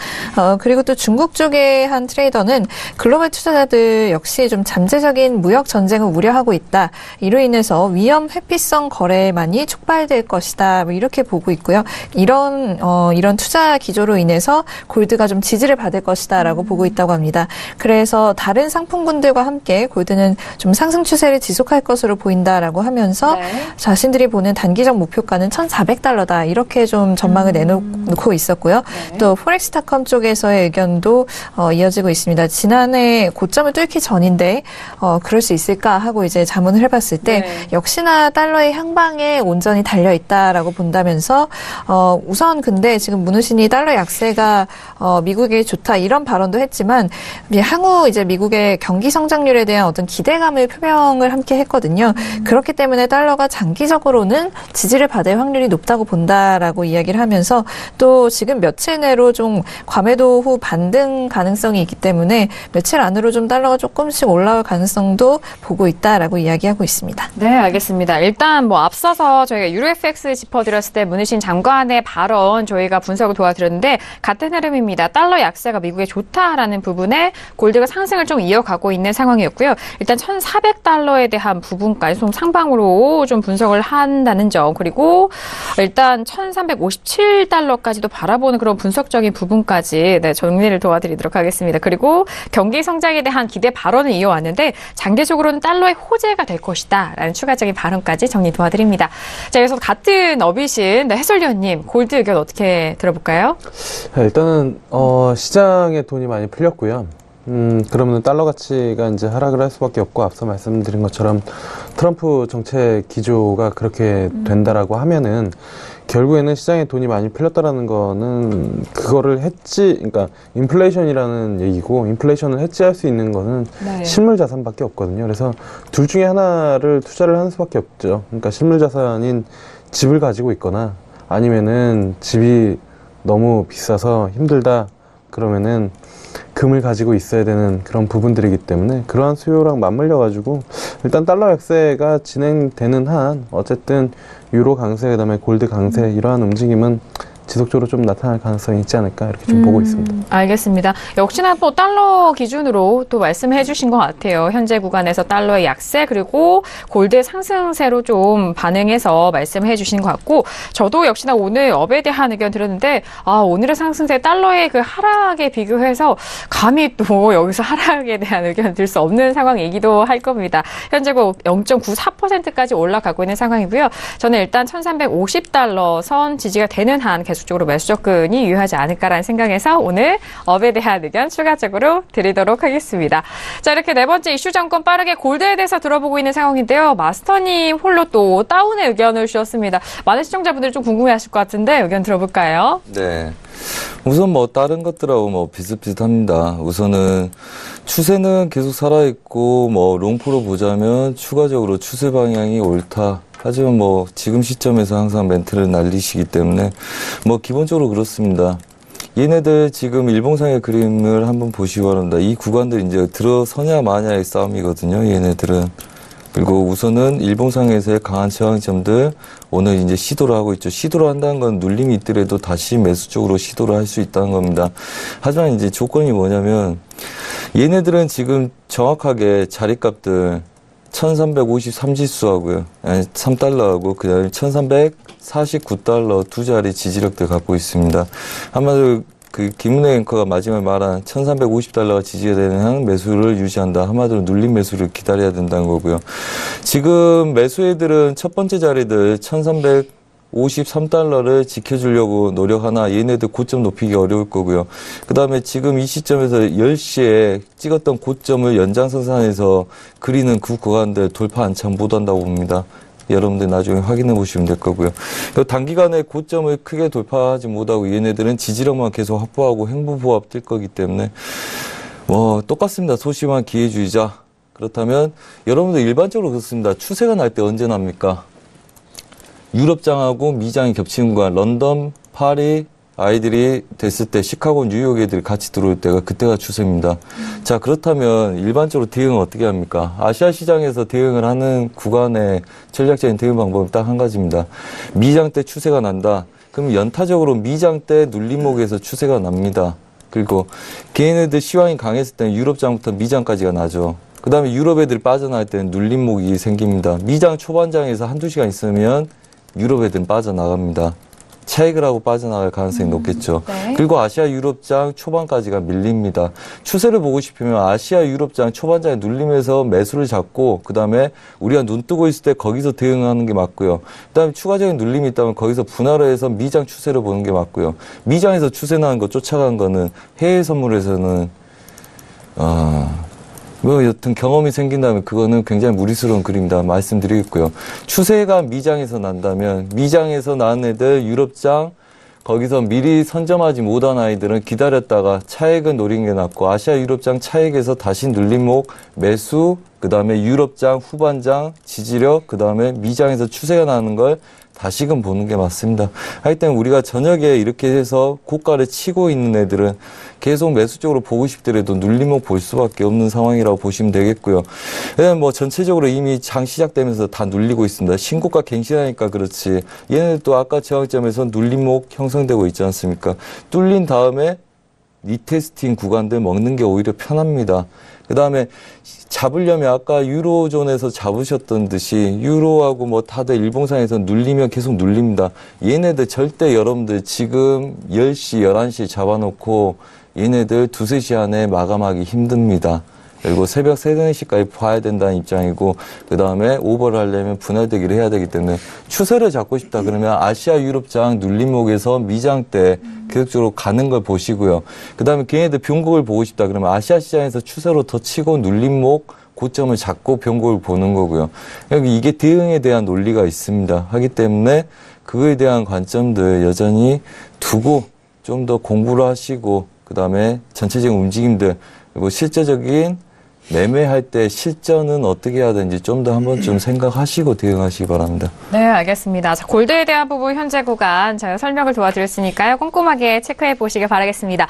그리고 또 중국 쪽의 한 트레이더는 글로벌 투자자들 역시 좀 잠재적인 무역 전쟁을 우려하고 있다. 이로 인해서 위험 회피성 거래만이 촉발될 것이다. 뭐 이렇게 보고 있고요. 이런 투자 기조로 인해서 골드가 좀 지지를 받을 것이다라고 보고 있다고 합니다. 그래서 다른 상품군들과 함께 골드는 좀 상승 추세를 지속할 것으로 보인다라고 하면서 자신들이 보는 단기적 목표가는 1,400달러다. 이렇게 좀 전망을 내놓고 있었고요. 또 포렉스닷컴 쪽에서의 의견도 이어지고 있습니다. 지난해 고점을 뚫기 전인데 그럴 수 있을까 하고 이제 자문을 해봤을 때 역시나 달러의 향방에 온전히 달려 있다라고 본다면서 우선 근데 지금 문우신이 달러 약세가 미국에 좋다 이런 발언도 했지만 향후 이제 미국의 경기 성장률에 대한 어떤 기대감을 표명을 함께 했거든요. 그렇기 때문에 달러가 장기적으로는 지지를 받을 확률이 높다고 본다라고 이야기를 하면서 또 지금 며칠 내로 좀 과매도 후 반등 가능성이 있기 때문에 며칠 안으로 좀 달러가 조금씩 올라올 가능성도 보고 있다라고 이야기하고 있습니다. 네, 알겠습니다. 일단 뭐 앞서서 저희가 유로FX 짚어드렸을 때 문우신 장관의 발언 저희가 분석을 도와드렸는데 같은 흐름입니다. 달러 약세가 미국에 좋다라는 부분에 골드가 상승을 좀 이어가고 있는 상황이었고요. 일단 1,400달러에 대한 부분까지 좀 상방으로 좀 분석을 한다는 점 그리고 일단 1,357달러까지도 바라보는 그런 분석적인 부분까지 정리를 도와드리도록 하겠습니다. 그리고 경기 성장에 대한 기대 발언을 이어왔는데 장기적으로는 달러의 호재가 될 것이다 라는 추가적인 발언까지 정리 도와드립니다. 자, 그래서 같은 어비신 해설위원님 골드 의견 어떻게 들어볼까요? 일단은 시장에 돈이 많이 풀렸고요. 그러면 달러 가치가 이제 하락을 할 수밖에 없고 앞서 말씀드린 것처럼 트럼프 정책 기조가 그렇게 된다라고 하면은 결국에는 시장에 돈이 많이 풀렸다라는 거는 그거를 그러니까 인플레이션이라는 얘기고 인플레이션을 해지할 수 있는 거는 실물 자산밖에 없거든요. 그래서 둘 중에 하나를 투자를 하는 수밖에 없죠. 그러니까 실물 자산인 집을 가지고 있거나 아니면은 집이 너무 비싸서 힘들다 그러면은 금을 가지고 있어야 되는 그런 부분들이기 때문에 그러한 수요랑 맞물려 가지고 일단 달러 약세가 진행되는 한 어쨌든 유로 강세 그다음에 골드 강세 이러한 움직임은 지속적으로 좀 나타날 가능성이 있지 않을까 이렇게 좀 보고 있습니다. 알겠습니다. 역시나 또 달러 기준으로 또 말씀해 주신 것 같아요. 현재 구간에서 달러의 약세 그리고 골드의 상승세로 좀 반응해서 말씀해 주신 것 같고 저도 역시나 오늘 업에 대한 의견 들었는데 오늘의 상승세 달러의 그 하락에 비교해서 감히 또 여기서 하락에 대한 의견을 들 수 없는 상황이기도 할 겁니다. 현재 0.94%까지 올라가고 있는 상황이고요. 저는 일단 1,350달러 선 지지가 되는 한 계속적으로 매수 접근이 유효하지 않을까라는 생각에서 오늘 업에 대한 의견 추가적으로 드리도록 하겠습니다. 자, 이렇게 네 번째 이슈 정권 빠르게 골드에 대해서 들어보고 있는 상황인데요. 마스터님 홀로 또 다운의 의견을 주셨습니다. 많은 시청자분들이 좀 궁금해하실 것 같은데 의견 들어볼까요? 네. 우선 뭐 다른 것들하고 뭐 비슷비슷합니다. 우선은 추세는 계속 살아있고 뭐 롱프로 보자면 추가적으로 추세 방향이 옳다. 하지만 뭐 지금 시점에서 항상 멘트를 날리시기 때문에 뭐 기본적으로 그렇습니다. 얘네들 지금 일봉상의 그림을 한번 보시기 바랍니다. 이 구간들 이제 들어서냐 마냐의 싸움이거든요. 얘네들은. 그리고 우선은 일봉상에서의 강한 저항점들 오늘 이제 시도를 하고 있죠. 시도를 한다는 건 눌림이 있더라도 다시 매수 쪽으로 시도를 할 수 있다는 겁니다. 하지만 이제 조건이 뭐냐면 얘네들은 지금 정확하게 자리값들 1353지수하고요. 3달러하고 그 다음에 1349달러 두 자리 지지력들 갖고 있습니다. 한마디로 그 김은혜 앵커가 마지막에 말한 1350달러가 지지가 되는 한 매수를 유지한다. 한마디로 눌림 매수를 기다려야 된다는 거고요. 지금 매수애들은 첫 번째 자리들 1300 53달러를 지켜주려고 노력하나 얘네들 고점 높이기 어려울 거고요. 그 다음에 지금 이 시점에서 10시에 찍었던 고점을 연장선상에서 그리는 그 구간들 돌파 한참 못한다고 봅니다. 여러분들 나중에 확인해 보시면 될 거고요. 단기간에 고점을 크게 돌파하지 못하고 얘네들은 지지력만 계속 확보하고 행보보합 뛸 거기 때문에 똑같습니다. 소심한 기회주의자. 그렇다면 여러분들 일반적으로 그렇습니다. 추세가 날 때 언제 납니까? 유럽장하고 미장이 겹치는 구간, 런던, 파리, 아이들이 됐을 때 시카고, 뉴욕 애들이 같이 들어올 때가 그때가 추세입니다. 자, 그렇다면 일반적으로 대응을 어떻게 합니까? 아시아 시장에서 대응을 하는 구간의 전략적인 대응 방법은 딱 한 가지입니다. 미장 때 추세가 난다. 그럼 연타적으로 미장 때 눌림목에서 추세가 납니다. 그리고 걔네들 시황이 강했을 때는 유럽장부터 미장까지가 나죠. 그 다음에 유럽 애들이 빠져나갈 때는 눌림목이 생깁니다. 미장 초반장에서 한두 시간 있으면 유럽 애들은 빠져나갑니다. 차익을 하고 빠져나갈 가능성이 높겠죠. 네. 그리고 아시아 유럽장 초반까지가 밀립니다. 추세를 보고 싶으면 아시아 유럽장 초반장에 눌림에서 매수를 잡고 그다음에 우리가 눈 뜨고 있을 때 거기서 대응하는 게 맞고요. 그다음에 추가적인 눌림이 있다면 거기서 분할을 해서 미장 추세를 보는 게 맞고요. 미장에서 추세 나는 거 쫓아가는 거는 해외 선물에서는 여튼 경험이 생긴다면 그거는 굉장히 무리스러운 그림이다 말씀드리겠고요. 추세가 미장에서 난다면 미장에서 난 애들 유럽장 거기서 미리 선점하지 못한 아이들은 기다렸다가 차익을 노린 게 낫고 아시아 유럽장 차익에서 다시 눌림목 매수 그 다음에 유럽장 후반장 지지력 그 다음에 미장에서 추세가 나는 걸 다시금 보는 게 맞습니다. 하여튼 우리가 저녁에 이렇게 해서 고가를 치고 있는 애들은 계속 매수 쪽으로 보고 싶더라도 눌림목 볼 수밖에 없는 상황이라고 보시면 되겠고요. 왜냐면 전체적으로 이미 장 시작되면서 다 눌리고 있습니다. 신고가 갱신하니까 그렇지. 얘네들도 아까 저항점에서 눌림목 형성되고 있지 않습니까? 뚫린 다음에 리테스팅 구간들 먹는 게 오히려 편합니다. 그 다음에 잡으려면 아까 유로존에서 잡으셨던 듯이 유로하고 다들 일봉상에서 눌리면 계속 눌립니다. 얘네들 절대 여러분들 지금 10시, 11시 잡아놓고 얘네들 2, 3시 안에 마감하기 힘듭니다. 그리고 새벽 3, 4시까지 봐야 된다는 입장이고 그 다음에 오버를 하려면 분할되기를 해야 되기 때문에 추세를 잡고 싶다 그러면 아시아 유럽장 눌림목에서 미장 때 계속적으로 가는 걸 보시고요. 그 다음에 걔네들 변곡을 보고 싶다 그러면 아시아 시장에서 추세로 더 치고 눌림목 고점을 잡고 변곡을 보는 거고요. 이게 대응에 대한 논리가 있습니다. 하기 때문에 그거에 대한 관점들 여전히 두고 좀 더 공부를 하시고 그 다음에 전체적인 움직임들 그리고 실제적인 매매할 때 실전은 어떻게 해야 되는지 좀 더 한번 좀 생각하시고 대응하시기 바랍니다. 네, 알겠습니다. 자, 골드에 대한 부분 현재 구간 제가 설명을 도와드렸으니까요. 꼼꼼하게 체크해 보시길 바라겠습니다.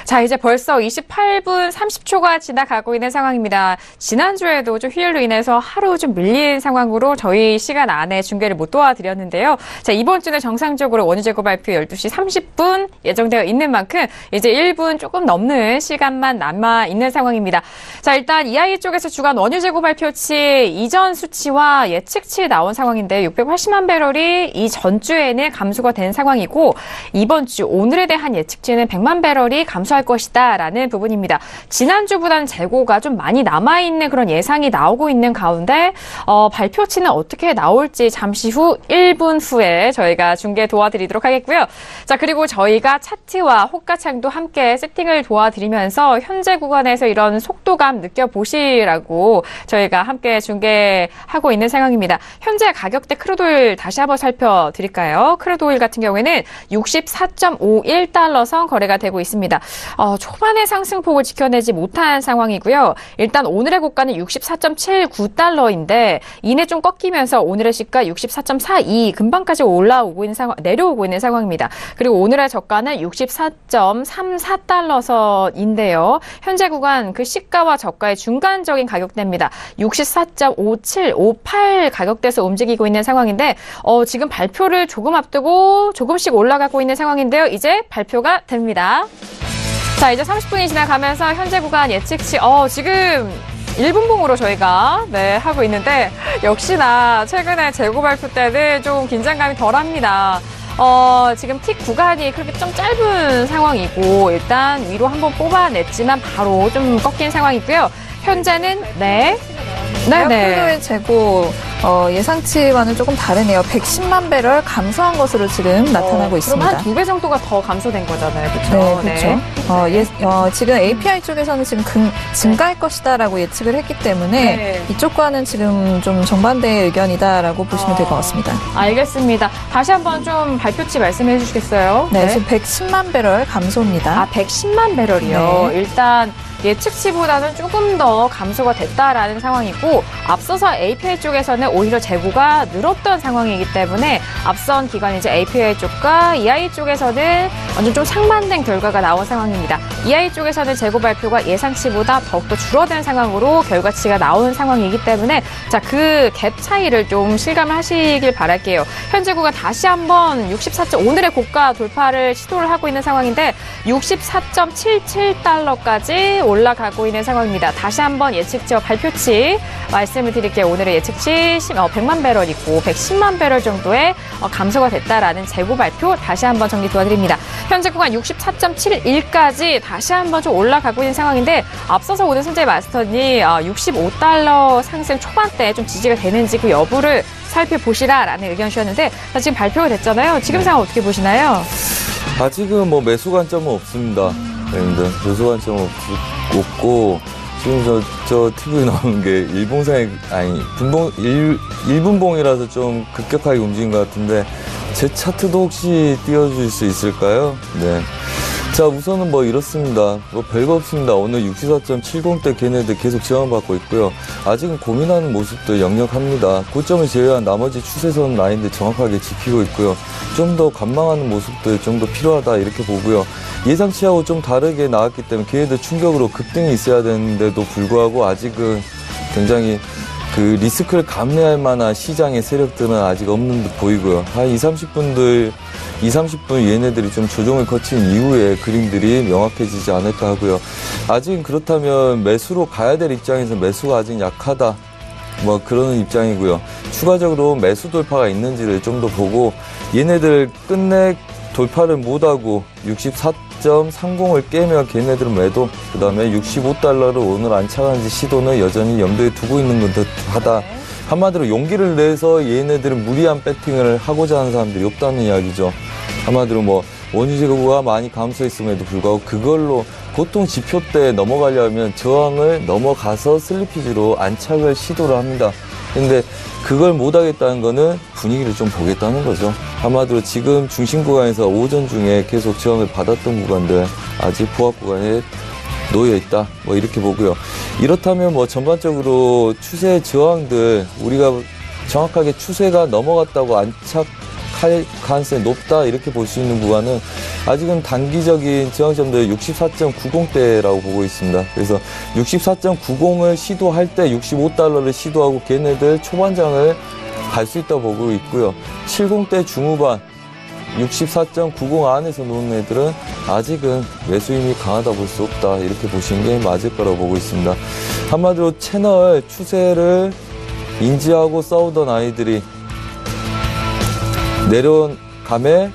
자, 이제 벌써 28분 30초가 지나가고 있는 상황입니다. 지난주에도 좀 휴일로 인해서 하루 좀 밀린 상황으로 저희 시간 안에 중계를 못 도와드렸는데요. 자, 이번 주는 정상적으로 원유 재고 발표 12시 30분 예정되어 있는 만큼 이제 1분 조금 넘는 시간만 남아 있는 상황입니다. 자, 일단 EIA 쪽에서 주간 원유 재고 발표치 이전 수치와 예측치 나온 상황인데 680만 배럴이 이 전주에는 감소가 된 상황이고 이번 주 오늘에 대한 예측치는 100만 배럴이 감소할 것이다라는 부분입니다. 지난주보다는 재고가 좀 많이 남아있는 그런 예상이 나오고 있는 가운데 발표치는 어떻게 나올지 잠시 후 1분 후에 저희가 중계 도와드리도록 하겠고요. 자, 그리고 저희가 차트와 호가창도 함께 세팅을 도와드리면서 현재 구간에서 이런 속도감 느껴보시라고 저희가 함께 중계하고 있는 상황입니다. 현재 가격대 크루드오일 다시 한번 살펴드릴까요? 크루드오일 같은 경우에는 64.51달러 선 거래가 되고 있습니다. 초반의 상승폭을 지켜내지 못한 상황이고요. 일단 오늘의 고가는 64.79달러인데 이내 좀 꺾이면서 오늘의 시가 64.42 금방까지 올라오고 있는 상황, 내려오고 있는 상황입니다. 그리고 오늘의 저가는 64.34달러 선인데요. 현재 구간 그 시가와 저가의 중간적인 가격대입니다. 64.57, 58 가격대에서 움직이고 있는 상황인데 지금 발표를 조금 앞두고 조금씩 올라가고 있는 상황인데요. 이제 발표가 됩니다. 자, 이제 30분이 지나가면서 현재 구간 예측치 지금 1분봉으로 저희가 하고 있는데 역시나 최근에 재고 발표 때는 좀 긴장감이 덜합니다. 지금 틱 구간이 그렇게 좀 짧은 상황이고 일단 위로 한번 뽑아냈지만 바로 좀 꺾인 상황이고요. 현재는 크루드오일 재고 예상치와는 조금 다르네요. 110만 배럴 감소한 것으로 지금 나타나고 있습니다. 그럼 한 2배 정도가 더 감소된 거잖아요. 그렇죠? 네, 그렇죠. 지금 API 쪽에서는 지금 증가할 것이다라고 예측을 했기 때문에 이쪽과는 지금 좀 정반대의 의견이다라고 보시면 될 것 같습니다. 알겠습니다. 다시 한번 좀 발표치 말씀해 주시겠어요? 네, 지금 110만 배럴 감소입니다. 110만 배럴이요. 일단 예측치보다는 조금 더 감소가 됐다라는 상황이고 앞서서 API 쪽에서는 오히려 재고가 늘었던 상황이기 때문에 앞선 기간 이제 API 쪽과 EI 쪽에서는 완전 좀 상반된 결과가 나온 상황입니다. EI 쪽에서는 재고 발표가 예상치보다 더욱더 줄어든 상황으로 결과치가 나온 상황이기 때문에 자, 그 갭 차이를 좀 실감을 하시길 바랄게요. 현재고가 다시 한번 오늘의 고가 돌파를 시도를 하고 있는 상황인데 64.77달러까지 올라가고 있는 상황입니다. 다시 한번 예측치와 발표치 말씀을 드릴게요. 오늘의 예측치 100만 배럴이고 110만 배럴 정도의 감소가 됐다라는 재고 발표 다시 한번 정리 도와드립니다. 현재 구간 64.71까지 다시 한번 좀 올라가고 있는 상황인데 앞서서 오늘 손재 마스터니 65달러 상승 초반대 좀 지지가 되는지 그 여부를 살펴보시라라는 의견 주셨는데 지금 발표가 됐잖아요. 지금 상황 어떻게 보시나요? 아직은 뭐 매수 관점은 없습니다. 매수 관점은 없고 지금 저 TV에 나오는 게 일분봉이라서 좀 급격하게 움직인 것 같은데 제 차트도 혹시 띄워줄 수 있을까요? 네. 자, 우선은 뭐 이렇습니다. 뭐 별거 없습니다. 오늘 64.70대 걔네들 계속 지원받고 있고요. 아직은 고민하는 모습도 역력합니다. 고점을 제외한 나머지 추세선 라인들 정확하게 지키고 있고요. 좀 더 관망하는 모습도 좀 더 필요하다 이렇게 보고요. 예상치하고 좀 다르게 나왔기 때문에 걔네들 충격으로 급등이 있어야 되는데도 불구하고 아직은 굉장히 그 리스크를 감내할 만한 시장의 세력들은 아직 없는 듯 보이고요. 한 20-30분 얘네들이 좀 조정을 거친 이후에 그림들이 명확해지지 않을까 하고요. 아직은 그렇다면 매수로 가야 될 입장에서 매수가 아직 약하다. 뭐 그러는 입장이고요. 추가적으로 매수 돌파가 있는지를 좀 더 보고 얘네들 끝내 돌파를 못하고 64.30을 깨면 걔네들은 매도, 그 다음에 65달러를 오늘 안착한지 시도는 여전히 염두에 두고 있는 것 듯하다. 한마디로 용기를 내서 얘네들은 무리한 배팅을 하고자 하는 사람들이 없다는 이야기죠. 한마디로 뭐 원유 재고가 많이 감소했음에도 불구하고 그걸로 보통 지표대 넘어가려면 저항을 넘어가서 슬리피지로 안착을 시도를 합니다. 근데 그걸 못하겠다는 거는 분위기를 좀 보겠다는 거죠. 한마디로 지금 중심 구간에서 오전 중에 계속 저항을 받았던 구간들 아직 보합 구간에 놓여있다. 뭐 이렇게 보고요. 이렇다면 뭐 전반적으로 추세 저항들 우리가 정확하게 추세가 넘어갔다고 안착할 가능성이 높다 이렇게 볼 수 있는 구간은 아직은 단기적인 저항점들 64.90대라고 보고 있습니다. 그래서 64.90을 시도할 때 65달러를 시도하고 걔네들 초반장을 갈 수 있다고 보고 있고요. 70대 중후반 64.90 안에서 노는 애들은 아직은 매수 힘이 강하다 볼 수 없다 이렇게 보시는 게 맞을 거라고 보고 있습니다. 한마디로 채널 추세를 인지하고 싸우던 아이들이 내려온 감에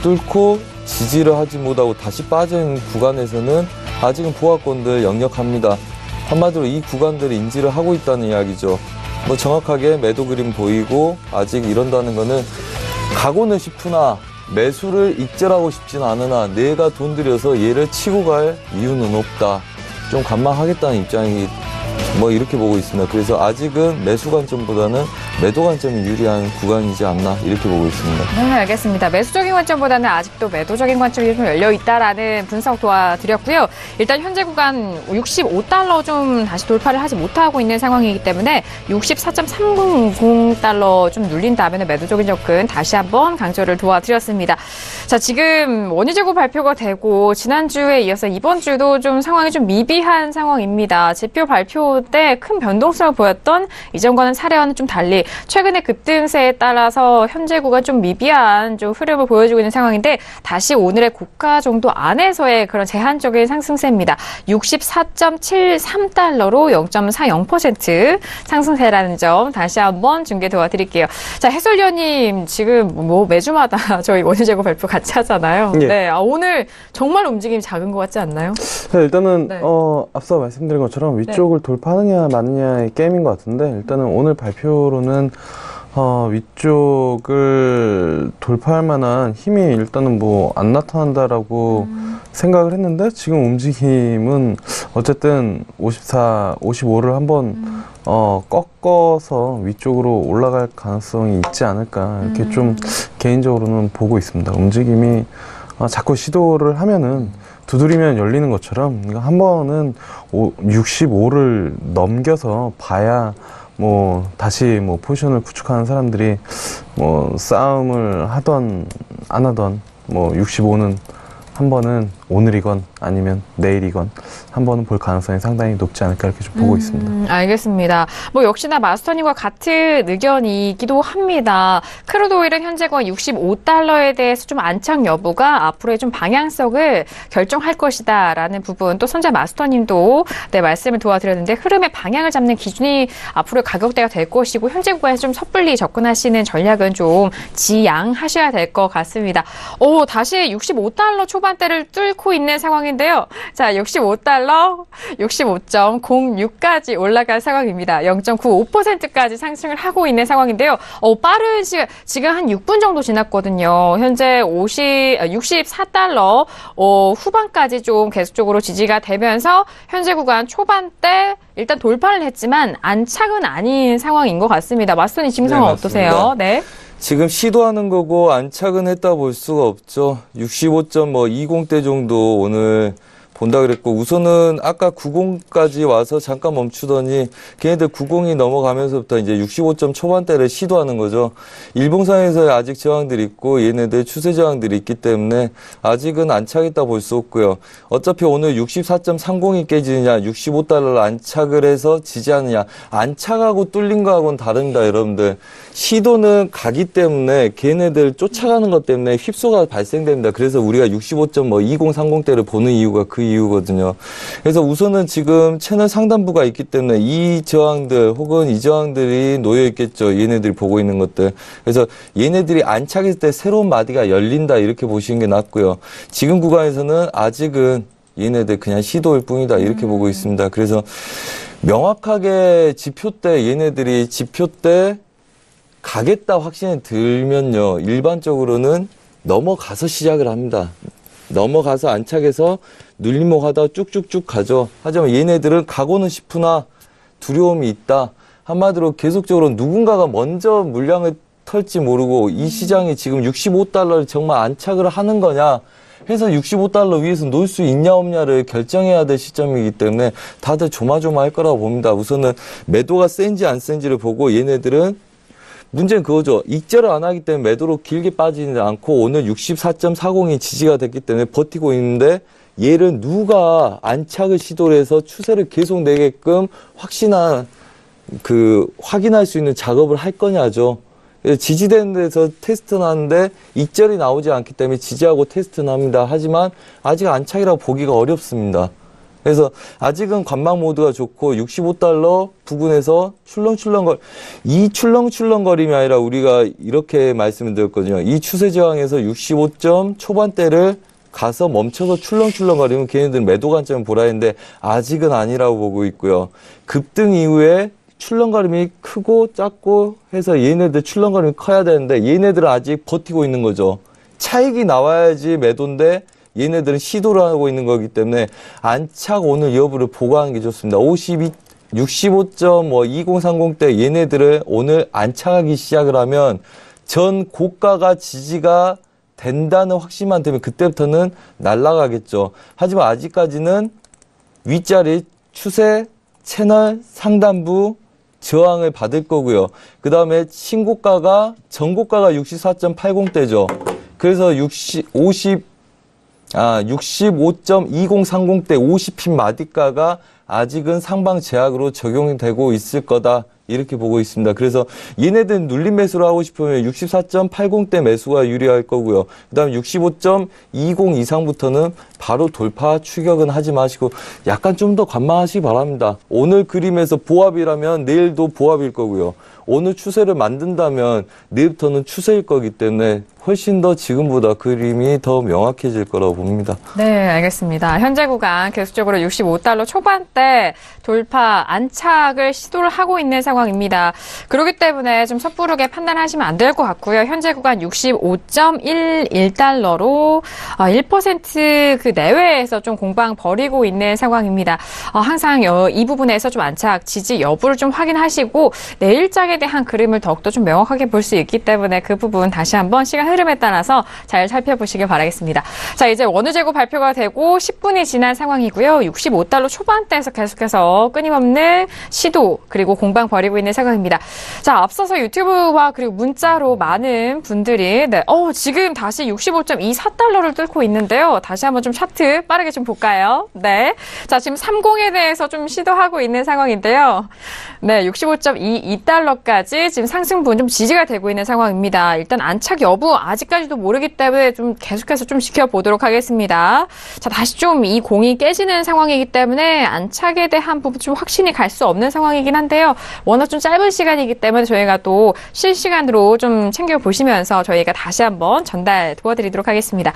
뚫고 지지를 하지 못하고 다시 빠진 구간에서는 아직은 보합권들 역력합니다. 한마디로 이 구간들을 인지를 하고 있다는 이야기죠. 뭐 정확하게 매도 그림 보이고 아직 이런다는 거는 가고는 싶으나 매수를 익절하고 싶진 않으나 내가 돈 들여서 얘를 치고 갈 이유는 없다. 좀 관망하겠다는 입장이 뭐 이렇게 보고 있습니다. 그래서 아직은 매수 관점보다는 매도 관점이 유리한 구간이지 않나 이렇게 보고 있습니다. 네, 알겠습니다. 매수적인 관점보다는 아직도 매도적인 관점이 좀 열려있다라는 분석 도와드렸고요. 일단 현재 구간 65달러 좀 다시 돌파를 하지 못하고 있는 상황이기 때문에 64.300달러 좀 눌린다면 매도적인 접근 다시 한번 강조를 도와드렸습니다. 자, 지금 원유재고 발표가 되고 지난주에 이어서 이번 주도 좀 상황이 좀 미비한 상황입니다. 지표 발표 때 큰 변동성을 보였던 이전과는 사례와는 좀 달리 최근의 급등세에 따라서 현재구가 좀 미비한 좀 흐름을 보여주고 있는 상황인데 다시 오늘의 고가 정도 안에서의 그런 제한적인 상승세입니다. 64.73달러로 0.40% 상승세라는 점 다시 한번 중계 도와드릴게요. 자, 해설위원님 지금 뭐 매주마다 저희 원유재고 발표 같이 하잖아요. 예. 네, 오늘 정말 움직임이 작은 것 같지 않나요? 네, 일단은 네. 앞서 말씀드린 것처럼 위쪽을 돌파하느냐 마느냐의 게임인 것 같은데 일단은 오늘 발표로는 보면은 위쪽을 돌파할 만한 힘이 일단은 뭐 안 나타난다라고 생각을 했는데 지금 움직임은 어쨌든 54, 55를 한번 꺾어서 위쪽으로 올라갈 가능성이 있지 않을까 이렇게 좀 개인적으로는 보고 있습니다. 움직임이 자꾸 시도를 하면은 두드리면 열리는 것처럼 한 번은 65를 넘겨서 봐야 뭐 다시 뭐 포지션을 구축하는 사람들이 뭐 싸움을 하던 안 하던 뭐 65는 한 번은 오늘이건 아니면 내일이건 한 번은 볼 가능성이 상당히 높지 않을까 이렇게 좀 보고 있습니다. 알겠습니다. 뭐 역시나 마스터님과 같은 의견이기도 합니다. 크루드 오일은 현재 거의 65달러에 대해서 좀 안착 여부가 앞으로의 좀 방향성을 결정할 것이다라는 부분 또 선재 마스터님도 네, 말씀을 도와드렸는데 흐름의 방향을 잡는 기준이 앞으로 가격대가 될 것이고 현재 구간에서 좀 섣불리 접근하시는 전략은 좀 지양하셔야 될 것 같습니다. 다시 65달러 초반대를 뚫고 있는 상황인데요. 자, 65달러, 65.06까지 올라간 상황입니다. 0.95%까지 상승을 하고 있는 상황인데요. 빠른 시간, 지금 한 6분 정도 지났거든요. 현재 64달러 후반까지 좀 계속적으로 지지가 되면서 현재 구간 초반대 일단 돌파를 했지만 안착은 아닌 상황인 것 같습니다. 마스터님 지금 상황 어떠세요? 네. 지금 시도하는 거고 안착은 했다 볼 수가 없죠. 65.20대 정도 오늘 본다 그랬고 우선은 아까 90까지 와서 잠깐 멈추더니 걔네들 90이 넘어가면서부터 이제 65점 초반대를 시도하는 거죠. 일봉상에서 아직 저항들이 있고 얘네들 추세 저항들이 있기 때문에 아직은 안착했다 볼 수 없고요. 어차피 오늘 64.30이 깨지느냐 65달러를 안착을 해서 지지하느냐 안착하고 뚫린 거하고는 다릅니다. 여러분들. 시도는 가기 때문에 걔네들 쫓아가는 것 때문에 휩소가 발생됩니다. 그래서 우리가 65.20, 30대를 보는 이유가 그 이유거든요. 그래서 우선은 지금 채널 상단부가 있기 때문에 이 저항들 혹은 이 저항들이 놓여 있겠죠. 얘네들이 보고 있는 것들. 그래서 얘네들이 안착했을 때 새로운 마디가 열린다 이렇게 보시는 게 낫고요. 지금 구간에서는 아직은 얘네들 그냥 시도일 뿐이다 이렇게 보고 있습니다. 그래서 명확하게 지표 때 얘네들이 지표 때 가겠다 확신이 들면요. 일반적으로는 넘어가서 시작을 합니다. 넘어가서 안착해서 눌림목 하다 쭉쭉쭉 가죠. 하지만 얘네들은 가고는 싶으나 두려움이 있다. 한마디로 계속적으로 누군가가 먼저 물량을 털지 모르고 이 시장이 지금 65달러를 정말 안착을 하는 거냐 해서 65달러 위에서 놓을 수 있냐 없냐를 결정해야 될 시점이기 때문에 다들 조마조마할 거라고 봅니다. 우선은 매도가 센지 안 센지를 보고 얘네들은 문제는 그거죠. 익절을 안 하기 때문에 매도로 길게 빠지지 않고 오늘 64.40이 지지가 됐기 때문에 버티고 있는데 얘를 누가 안착을 시도를 해서 추세를 계속 내게끔 확신한 확인할 수 있는 작업을 할 거냐죠. 지지되는 데서 테스트는 하는데 익절이 나오지 않기 때문에 지지하고 테스트는 합니다. 하지만 아직 안착이라고 보기가 어렵습니다. 그래서 아직은 관망 모드가 좋고 65달러 부근에서 이 출렁출렁거림이 아니라 우리가 이렇게 말씀을 드렸거든요. 이 추세 저항에서 65점 초반대를 가서 멈춰서 출렁출렁거리면 걔네들은 매도 관점을 보라 했는데 아직은 아니라고 보고 있고요. 급등 이후에 출렁거림이 크고 작고 해서 얘네들 출렁거림이 커야 되는데 얘네들은 아직 버티고 있는 거죠. 차익이 나와야지 매도인데 얘네들은 시도를 하고 있는 거기 때문에 안착 오늘 여부를 보고하는 게 좋습니다. 65.2030대 얘네들을 오늘 안착하기 시작을 하면 전 고가가 지지가 된다는 확신만 되면 그때부터는 날아가겠죠. 하지만 아직까지는 윗자리 추세 채널 상단부 저항을 받을 거고요. 그 다음에 전고가가 64.80대죠. 그래서 65.2030대 50핀 마디가가 아직은 상방 제약으로 적용이 되고 있을 거다. 이렇게 보고 있습니다. 그래서 얘네들 눌림 매수를 하고 싶으면 64.80대 매수가 유리할 거고요. 그 다음에 65.20 이상부터는 바로 돌파 추격은 하지 마시고 약간 좀 더 관망하시기 바랍니다. 오늘 그림에서 보합이라면 내일도 보합일 거고요. 오늘 추세를 만든다면 내일부터는 추세일 거기 때문에 훨씬 더 지금보다 그림이 더 명확해질 거라고 봅니다. 네, 알겠습니다. 현재 구간 계속적으로 65달러 초반대 돌파 안착을 시도를 하고 있는 상황입니다. 그렇기 때문에 좀 섣부르게 판단하시면 안 될 것 같고요. 현재 구간 65.11달러로 1% 그 내외에서 좀 공방 벌이고 있는 상황입니다. 항상 이 부분에서 좀 안착 지지 여부를 좀 확인하시고 내일장에 대한 그림을 더욱더 좀 명확하게 볼 수 있기 때문에 그 부분 다시 한번 시간 흐름에 따라서 잘 살펴보시길 바라겠습니다. 자, 이제 원유 재고 발표가 되고 10분이 지난 상황이고요. 65달러 초반대에서 계속해서 끊임없는 시도 그리고 공방 벌이고 있는 상황입니다. 자, 앞서서 유튜브와 그리고 문자로 많은 분들이 지금 다시 65.24달러를 뚫고 있는데요. 다시 한번 좀 차트 빠르게 좀 볼까요? 네. 자, 지금 30에 대해서 좀 시도하고 있는 상황인데요. 네, 65.22달러까지 지금 상승분 좀 지지가 되고 있는 상황입니다. 일단 안착 여부 아직까지도 모르기 때문에 좀 계속해서 좀 지켜보도록 하겠습니다. 자, 다시 좀 이 공이 깨지는 상황이기 때문에 안착에 대한 부분 좀 확신이 갈 수 없는 상황이긴 한데요. 워낙 좀 짧은 시간이기 때문에 저희가 또 실시간으로 좀 챙겨보시면서 저희가 다시 한번 전달 도와드리도록 하겠습니다.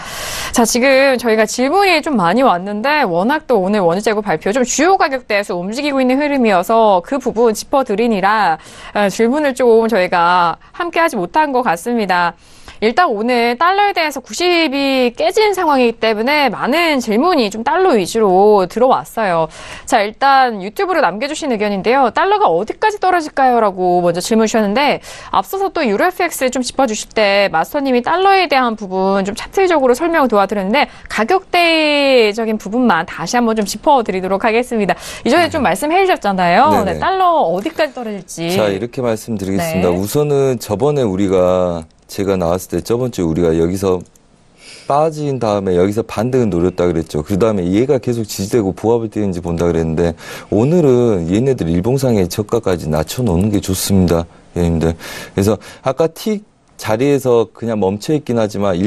자, 지금 저희가 질문이 좀 많이 왔는데 워낙 또 오늘 원유 재고 발표 좀 주요 가격대에서 움직이고 있는 흐름이어서 그 부분 짚어드리니라 질문을 좀 저희가 함께 하지 못한 것 같습니다. 일단 오늘 달러에 대해서 90이 깨진 상황이기 때문에 많은 질문이 좀 달러 위주로 들어왔어요. 자, 일단 유튜브로 남겨주신 의견인데요. 달러가 어디까지 떨어질까요? 라고 먼저 질문 주셨는데 앞서서 또 유로FX를 좀 짚어주실 때 마스터님이 달러에 대한 부분 좀 차트적으로 설명을 도와드렸는데 가격대적인 부분만 다시 한번 좀 짚어드리도록 하겠습니다. 이전에 좀 말씀해 주셨잖아요. 네, 달러 어디까지 떨어질지. 자, 이렇게 말씀드리겠습니다. 네. 우선은 저번에 제가 나왔을 때 저번 주에 우리가 여기서 빠진 다음에 여기서 반등을 노렸다 그랬죠. 그 다음에 얘가 계속 지지되고 보합을 뛰는지 본다 그랬는데 오늘은 얘네들 일봉상의 저가까지 낮춰놓는 게 좋습니다. 얘네들. 그래서 아까 틱 자리에서 그냥 멈춰있긴 하지만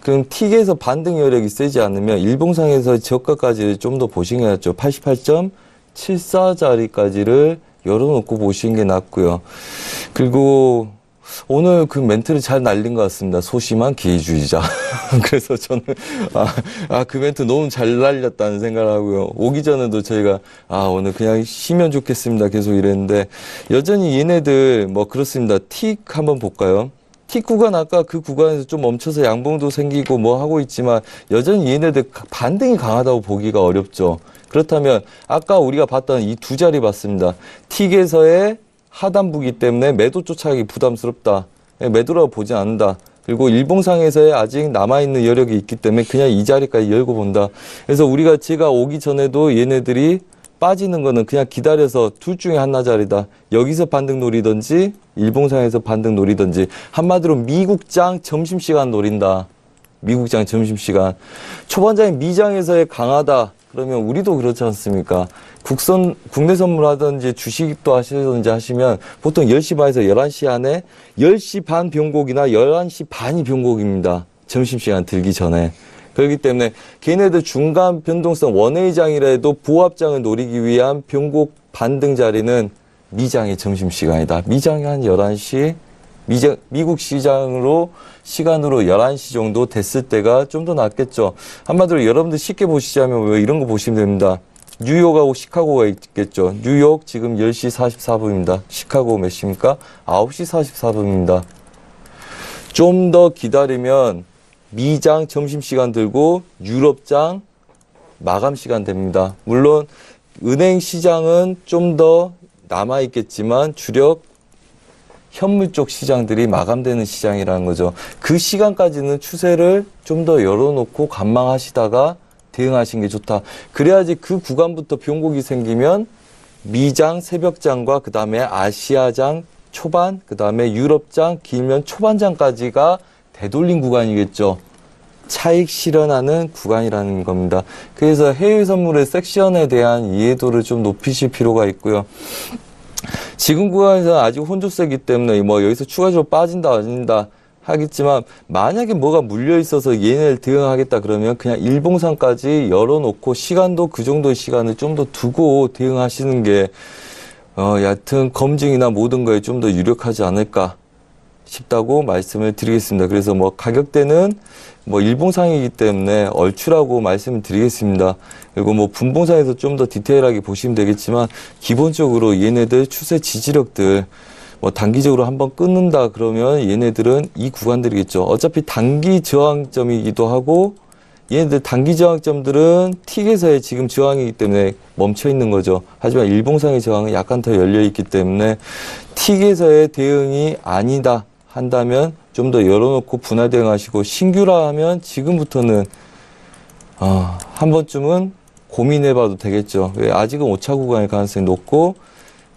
그럼 틱에서 반등 여력이 세지 않으면 일봉상에서 저가까지 좀 더 보시겠죠. 88.74자리까지를 열어놓고 보시는 게 낫고요. 그리고 오늘 그 멘트를 잘 날린 것 같습니다. 소심한 기회주의자. 그래서 저는 그 멘트 너무 잘 날렸다는 생각을 하고요. 오기 전에도 저희가 오늘 그냥 쉬면 좋겠습니다. 계속 이랬는데 여전히 얘네들 그렇습니다. 틱 한번 볼까요? 틱 구간 아까 그 구간에서 좀 멈춰서 양봉도 생기고 하고 있지만 여전히 얘네들 반등이 강하다고 보기가 어렵죠. 그렇다면 아까 우리가 봤던 이 두 자리 봤습니다. 틱에서의 하단부기 때문에 매도 쫓아가기 부담스럽다. 매도라고 보지 않는다. 그리고 일봉상에서의 아직 남아있는 여력이 있기 때문에 그냥 이 자리까지 열고 본다. 그래서 제가 오기 전에도 얘네들이 빠지는 거는 그냥 기다려서 둘 중에 하나 자리다. 여기서 반등 노리든지 일봉상에서 반등 노리든지 한마디로 미국장 점심시간 노린다. 미국장 점심시간. 초반장인 미장에서의 강하다. 그러면 우리도 그렇지 않습니까? 국내 선물하든지 주식도 하시든지 하시면 보통 10시 반에서 11시 안에 10시 반 변곡이나 11시 반이 변곡입니다. 점심시간 들기 전에. 그렇기 때문에 걔네들 중간 변동성 원웨이장이라도 보합장을 노리기 위한 변곡 반등 자리는 미장의 점심시간이다. 미장이 한 11시, 미국 시장으로 시간으로 11시 정도 됐을 때가 좀 더 낫겠죠. 한마디로 여러분들 쉽게 보시자면 왜 이런 거 보시면 됩니다. 뉴욕하고 시카고가 있겠죠. 뉴욕 지금 10시 44분입니다. 시카고 몇 시입니까? 9시 44분입니다. 좀 더 기다리면 미장 점심시간 들고 유럽장 마감시간 됩니다. 물론 은행 시장은 좀 더 남아있겠지만 주력 현물 쪽 시장들이 마감되는 시장이라는 거죠. 그 시간까지는 추세를 좀 더 열어놓고 관망하시다가 대응하시는 게 좋다. 그래야지 그 구간부터 변곡이 생기면 미장 새벽장과 그 다음에 아시아장 초반, 그 다음에 유럽장 길면 초반장까지가 되돌린 구간이겠죠. 차익 실현하는 구간이라는 겁니다. 그래서 해외 선물의 섹션에 대한 이해도를 좀 높이실 필요가 있고요. 지금 구간에서는 아직 혼조세이기 때문에 여기서 추가적으로 빠진다 아닌다 하겠지만 만약에 뭐가 물려 있어서 얘네를 대응하겠다 그러면 그냥 일봉상까지 열어놓고 시간도 그 정도의 시간을 좀 더 두고 대응하시는 게 얕은 검증이나 모든 거에 좀 더 유력하지 않을까 싶다고 말씀을 드리겠습니다. 그래서 뭐 가격대는 뭐 일봉상이기 때문에 얼추라고 말씀을 드리겠습니다. 그리고 뭐 분봉상에서 좀 더 디테일하게 보시면 되겠지만 기본적으로 얘네들 추세 지지력들 뭐 단기적으로 한번 끊는다 그러면 얘네들은 이 구간들이겠죠. 어차피 단기 저항점이기도 하고 얘네들 단기 저항점들은 틱에서의 지금 저항이기 때문에 멈춰 있는 거죠. 하지만 일봉상의 저항은 약간 더 열려 있기 때문에 틱에서의 대응이 아니다 한다면 좀 더 열어놓고 분할 대응하시고 신규라 하면 지금부터는 한 번쯤은 고민해봐도 되겠죠. 아직은 5차 구간일 가능성이 높고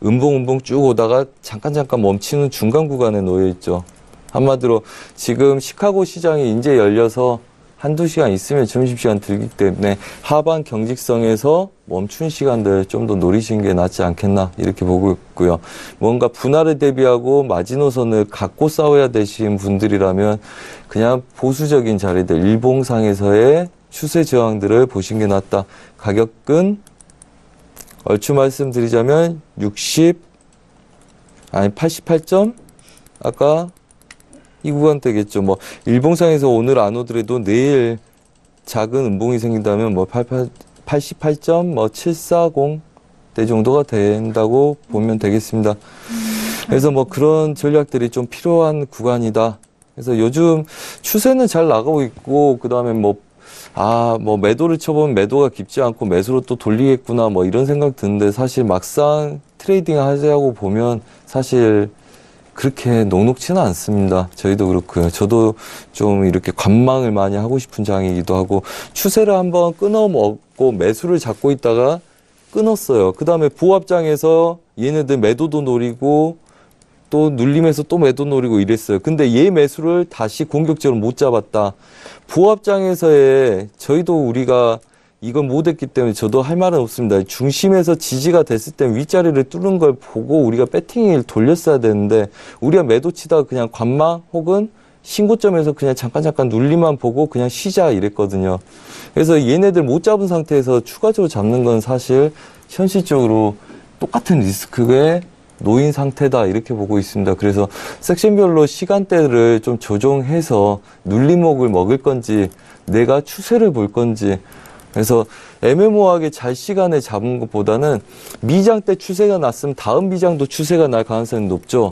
음봉 쭉 오다가 잠깐 멈추는 중간 구간에 놓여 있죠. 한마디로 지금 시카고 시장이 이제 열려서 한두 시간 있으면 점심시간 들기 때문에 하반 경직성에서 멈춘 시간들 좀 더 노리시는 게 낫지 않겠나 이렇게 보고 있고요. 뭔가 분할을 대비하고 마지노선을 갖고 싸워야 되시는 분들이라면 그냥 보수적인 자리들 일봉상에서의 추세 저항들을 보시는 게 낫다. 가격은 얼추 말씀드리자면 88점 아까 이 구간 되겠죠. 뭐 일봉상에서 오늘 안 오더라도 내일 작은 음봉이 생긴다면 뭐 88.740대 정도가 된다고 보면 되겠습니다. 그래서 뭐 그런 전략들이 좀 필요한 구간이다. 그래서 요즘 추세는 잘 나가고 있고 그다음에 뭐 매도를 쳐보면 매도가 깊지 않고 매수로 또 돌리겠구나 뭐 이런 생각 드는데 사실 막상 트레이딩 하자고 보면 사실 그렇게 녹록지는 않습니다. 저희도 그렇고요. 저도 좀 이렇게 관망을 많이 하고 싶은 장이기도 하고 추세를 한번 끊어먹고 매수를 잡고 있다가 끊었어요. 그 다음에 보합장에서 얘네들 매도도 노리고 또 눌림에서 또 매도 노리고 이랬어요. 근데 얘 매수를 다시 공격적으로 못 잡았다. 보합장에서의 저희도 우리가 이건 못했기 때문에 저도 할 말은 없습니다. 중심에서 지지가 됐을 때 윗자리를 뚫는 걸 보고 우리가 배팅을 돌렸어야 되는데 우리가 매도 치다가 그냥 관망 혹은 신고점에서 그냥 잠깐 눌리만 보고 그냥 쉬자 이랬거든요. 그래서 얘네들 못 잡은 상태에서 추가적으로 잡는 건 사실 현실적으로 똑같은 리스크에 놓인 상태다 이렇게 보고 있습니다. 그래서 섹션별로 시간대를 좀 조정해서 눌림목을 먹을 건지 내가 추세를 볼 건지 그래서 애매모호하게 잘 시간에 잡은 것보다는 미장 때 추세가 났으면 다음 미장도 추세가 날 가능성이 높죠.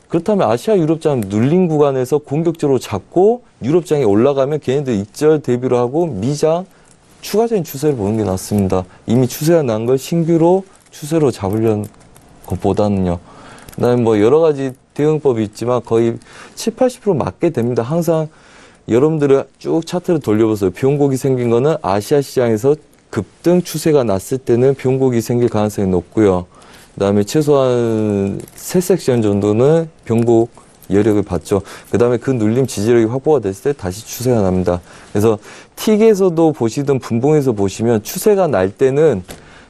그렇다면 아시아 유럽장 눌린 구간에서 공격적으로 잡고 유럽장이 올라가면 걔네들 익절 대비를 하고 미장 추가적인 추세를 보는 게 낫습니다. 이미 추세가 난 걸 신규로 추세로 잡으려는 것보다는요. 그다음에 뭐 여러 가지 대응법이 있지만 거의 70~80% 맞게 됩니다. 항상 여러분들이 쭉 차트를 돌려보세요. 비용곡이 생긴 거는 아시아 시장에서 급등 추세가 났을 때는 비용곡이 생길 가능성이 높고요. 그다음에 최소한 3섹션 정도는 비용곡 여력을 받죠. 그다음에 그 눌림 지지력이 확보가 됐을 때 다시 추세가 납니다. 그래서 틱에서도 보시든 분봉에서 보시면 추세가 날 때는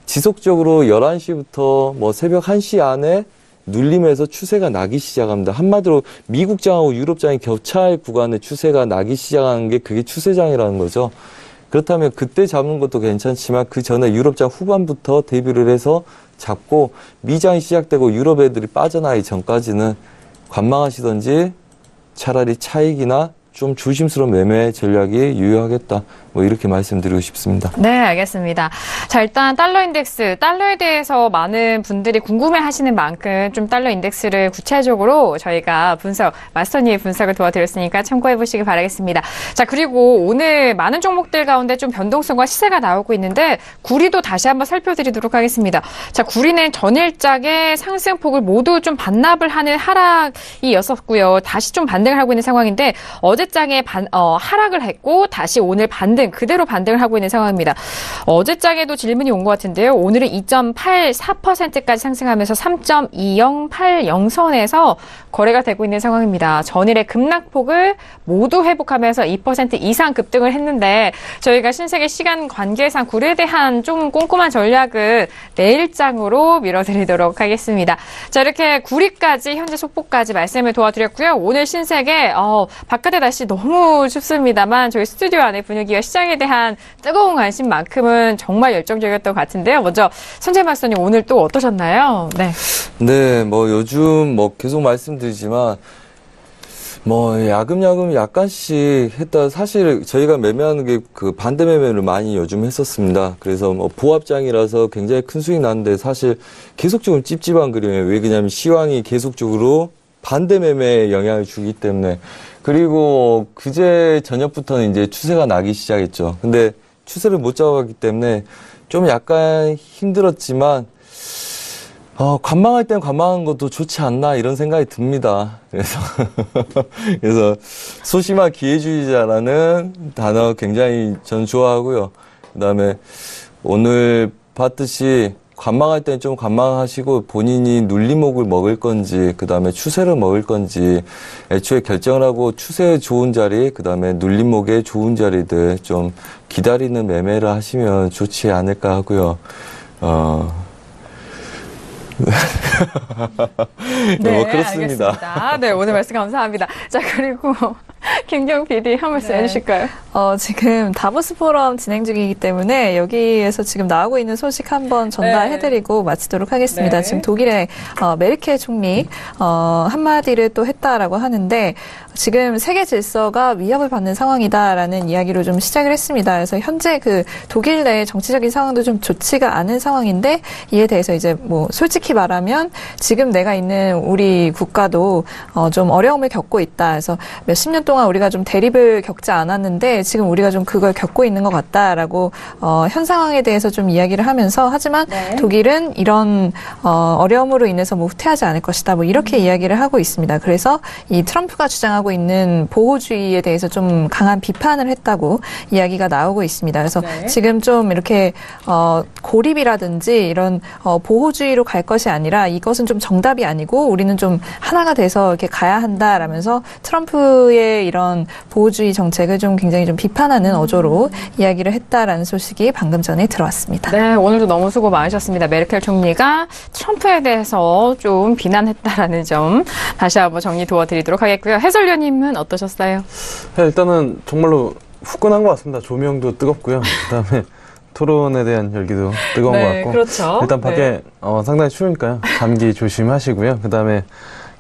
지속적으로 11시부터 뭐 새벽 1시 안에 눌림에서 추세가 나기 시작합니다. 한마디로 미국장하고 유럽장이 겹찰 구간에 추세가 나기 시작하는 게 그게 추세장이라는 거죠. 그렇다면 그때 잡는 것도 괜찮지만 그 전에 유럽장 후반부터 대비를 해서 잡고 미장이 시작되고 유럽 애들이 빠져나가기 전까지는 관망하시던지 차라리 차익이나 좀 조심스러운 매매 전략이 유효하겠다. 뭐 이렇게 말씀드리고 싶습니다. 네, 알겠습니다. 자, 일단 달러 인덱스, 달러에 대해서 많은 분들이 궁금해하시는 만큼 좀 달러 인덱스를 구체적으로 저희가 마스터님의 분석을 도와드렸으니까 참고해 보시기 바라겠습니다. 자, 그리고 오늘 많은 종목들 가운데 좀 변동성과 시세가 나오고 있는데 구리도 다시 한번 살펴드리도록 하겠습니다. 자, 구리는 전일장의 상승폭을 모두 좀 반납을 하는 하락이었었고요. 다시 좀 반등을 하고 있는 상황인데 어제장에 하락을 했고 다시 오늘 그대로 반등을 하고 있는 상황입니다. 어제장에도 질문이 온 것 같은데요. 오늘은 2.84%까지 상승하면서 3.2080선에서 거래가 되고 있는 상황입니다. 전일의 급락폭을 모두 회복하면서 2% 이상 급등을 했는데 저희가 신세계 시간 관계상 구리에 대한 좀 꼼꼼한 전략을 내일장으로 밀어드리도록 하겠습니다. 자, 이렇게 구리까지 현재 속보까지 말씀을 도와드렸고요. 오늘 신세계 바깥의 날씨 너무 춥습니다만 저희 스튜디오 안의 분위기가 시장에 대한 뜨거운 관심만큼은 정말 열정적이었던 것 같은데요. 먼저 손재희 박사님 오늘 또 어떠셨나요? 네. 네, 뭐 요즘 뭐 계속 말씀드리지만 뭐 야금야금 약간씩 했다. 사실 저희가 매매하는 게 그 반대 매매를 많이 요즘 했었습니다. 그래서 뭐 보합장이라서 굉장히 큰 수익 났는데 사실 계속적으로 찝찝한 그림이에요. 왜 그러냐면 시황이 계속적으로 반대 매매에 영향을 주기 때문에. 그리고 그제 저녁부터는 이제 추세가 나기 시작했죠. 근데 추세를 못 잡았기 때문에 좀 약간 힘들었지만 관망할 땐 관망한 것도 좋지 않나 이런 생각이 듭니다. 그래서 소심한 기회주의자라는 단어 굉장히 전 좋아하고요. 그다음에 오늘 봤듯이 관망할 땐 좀 관망하시고 본인이 눌림목을 먹을 건지 그다음에 추세를 먹을 건지 애초에 결정을 하고 추세에 좋은 자리 그다음에 눌림목에 좋은 자리들 좀 기다리는 매매를 하시면 좋지 않을까 하고요. 네, 뭐 그렇습니다. 알겠습니다. 네, 오늘 말씀 감사합니다. 자, 그리고 김경 PD 한 말씀 해주실까요? 지금 다보스 포럼 진행 중이기 때문에 여기에서 지금 나오고 있는 소식 한번 전달해드리고 마치도록 하겠습니다. 지금 독일의 메르켈 총리 한마디를 또 했다라고 하는데 지금 세계 질서가 위협을 받는 상황이다라는 이야기로 좀 시작을 했습니다. 그래서 현재 그 독일 내 정치적인 상황도 좀 좋지가 않은 상황인데 이에 대해서 이제 뭐 솔직히 말하면 지금 내가 있는 우리 국가도 좀 어려움을 겪고 있다. 그래서 몇십 년 동안 우리가 좀 대립을 겪지 않았는데 지금 우리가 좀 그걸 겪고 있는 것 같다라고 현 상황에 대해서 좀 이야기를 하면서 하지만 독일은 이런 어려움으로 인해서 뭐 후퇴하지 않을 것이다. 뭐 이렇게 이야기를 하고 있습니다. 그래서 이 트럼프가 주장하고 있는 보호주의에 대해서 좀 강한 비판을 했다고 이야기가 나오고 있습니다. 그래서 지금 좀 이렇게 고립이라든지 이런 보호주의로 갈 것이 아니라 이것은 좀 정답이 아니고 우리는 좀 하나가 돼서 이렇게 가야 한다라면서 트럼프의 이런 보호주의 정책을 좀 굉장히 좀 비판하는 어조로 이야기를 했다라는 소식이 방금 전에 들어왔습니다. 네, 오늘도 너무 수고 많으셨습니다. 메르켈 총리가 트럼프에 대해서 좀 비난했다라는 점 다시 한번 정리 도와드리도록 하겠고요. 해설위원님은 어떠셨어요? 네, 일단은 정말로 후끈한 것 같습니다. 조명도 뜨겁고요. 그다음에 토론에 대한 열기도 뜨거운 것 같고. 그렇죠. 일단 밖에 상당히 추우니까요. 감기 조심하시고요. 그다음에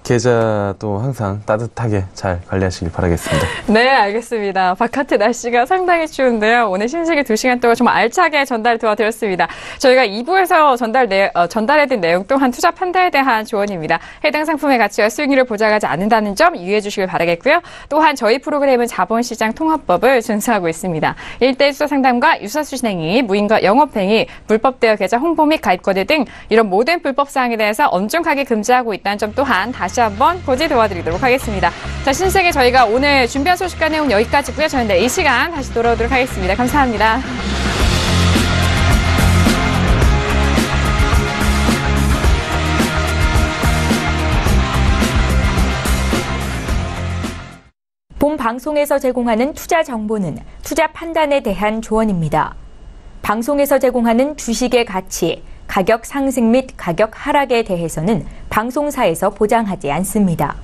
계좌도 항상 따뜻하게 잘 관리하시길 바라겠습니다. 네, 알겠습니다. 바깥의 날씨가 상당히 추운데요. 오늘 신세계 2시간 동안 정말 알차게 전달 도와드렸습니다. 저희가 2부에서 전달해드린 내용 또한 투자 판단에 대한 조언입니다. 해당 상품의 가치와 수익률을 보장하지 않는다는 점 유의해 주시길 바라겠고요. 또한 저희 프로그램은 자본시장 통합법을 준수하고 있습니다. 1대1 수사 상담과 유사수신행위, 무인과 영업행위, 불법 대여 계좌 홍보 및 가입거래 등 이런 모든 불법 사항에 대해서 엄중하게 금지하고 있다는 점 또한 다시 한번 고지 도와드리도록 하겠습니다. 자, 신세계 저희가 오늘 준비한 소식과 내용 여기까지고요. 저는 내일 이 시간 다시 돌아오도록 하겠습니다. 감사합니다. 본 방송에서 제공하는 투자 정보는 투자 판단에 대한 조언입니다. 방송에서 제공하는 주식의 가치, 가격 상승 및 가격 하락에 대해서는 방송사에서 보장하지 않습니다.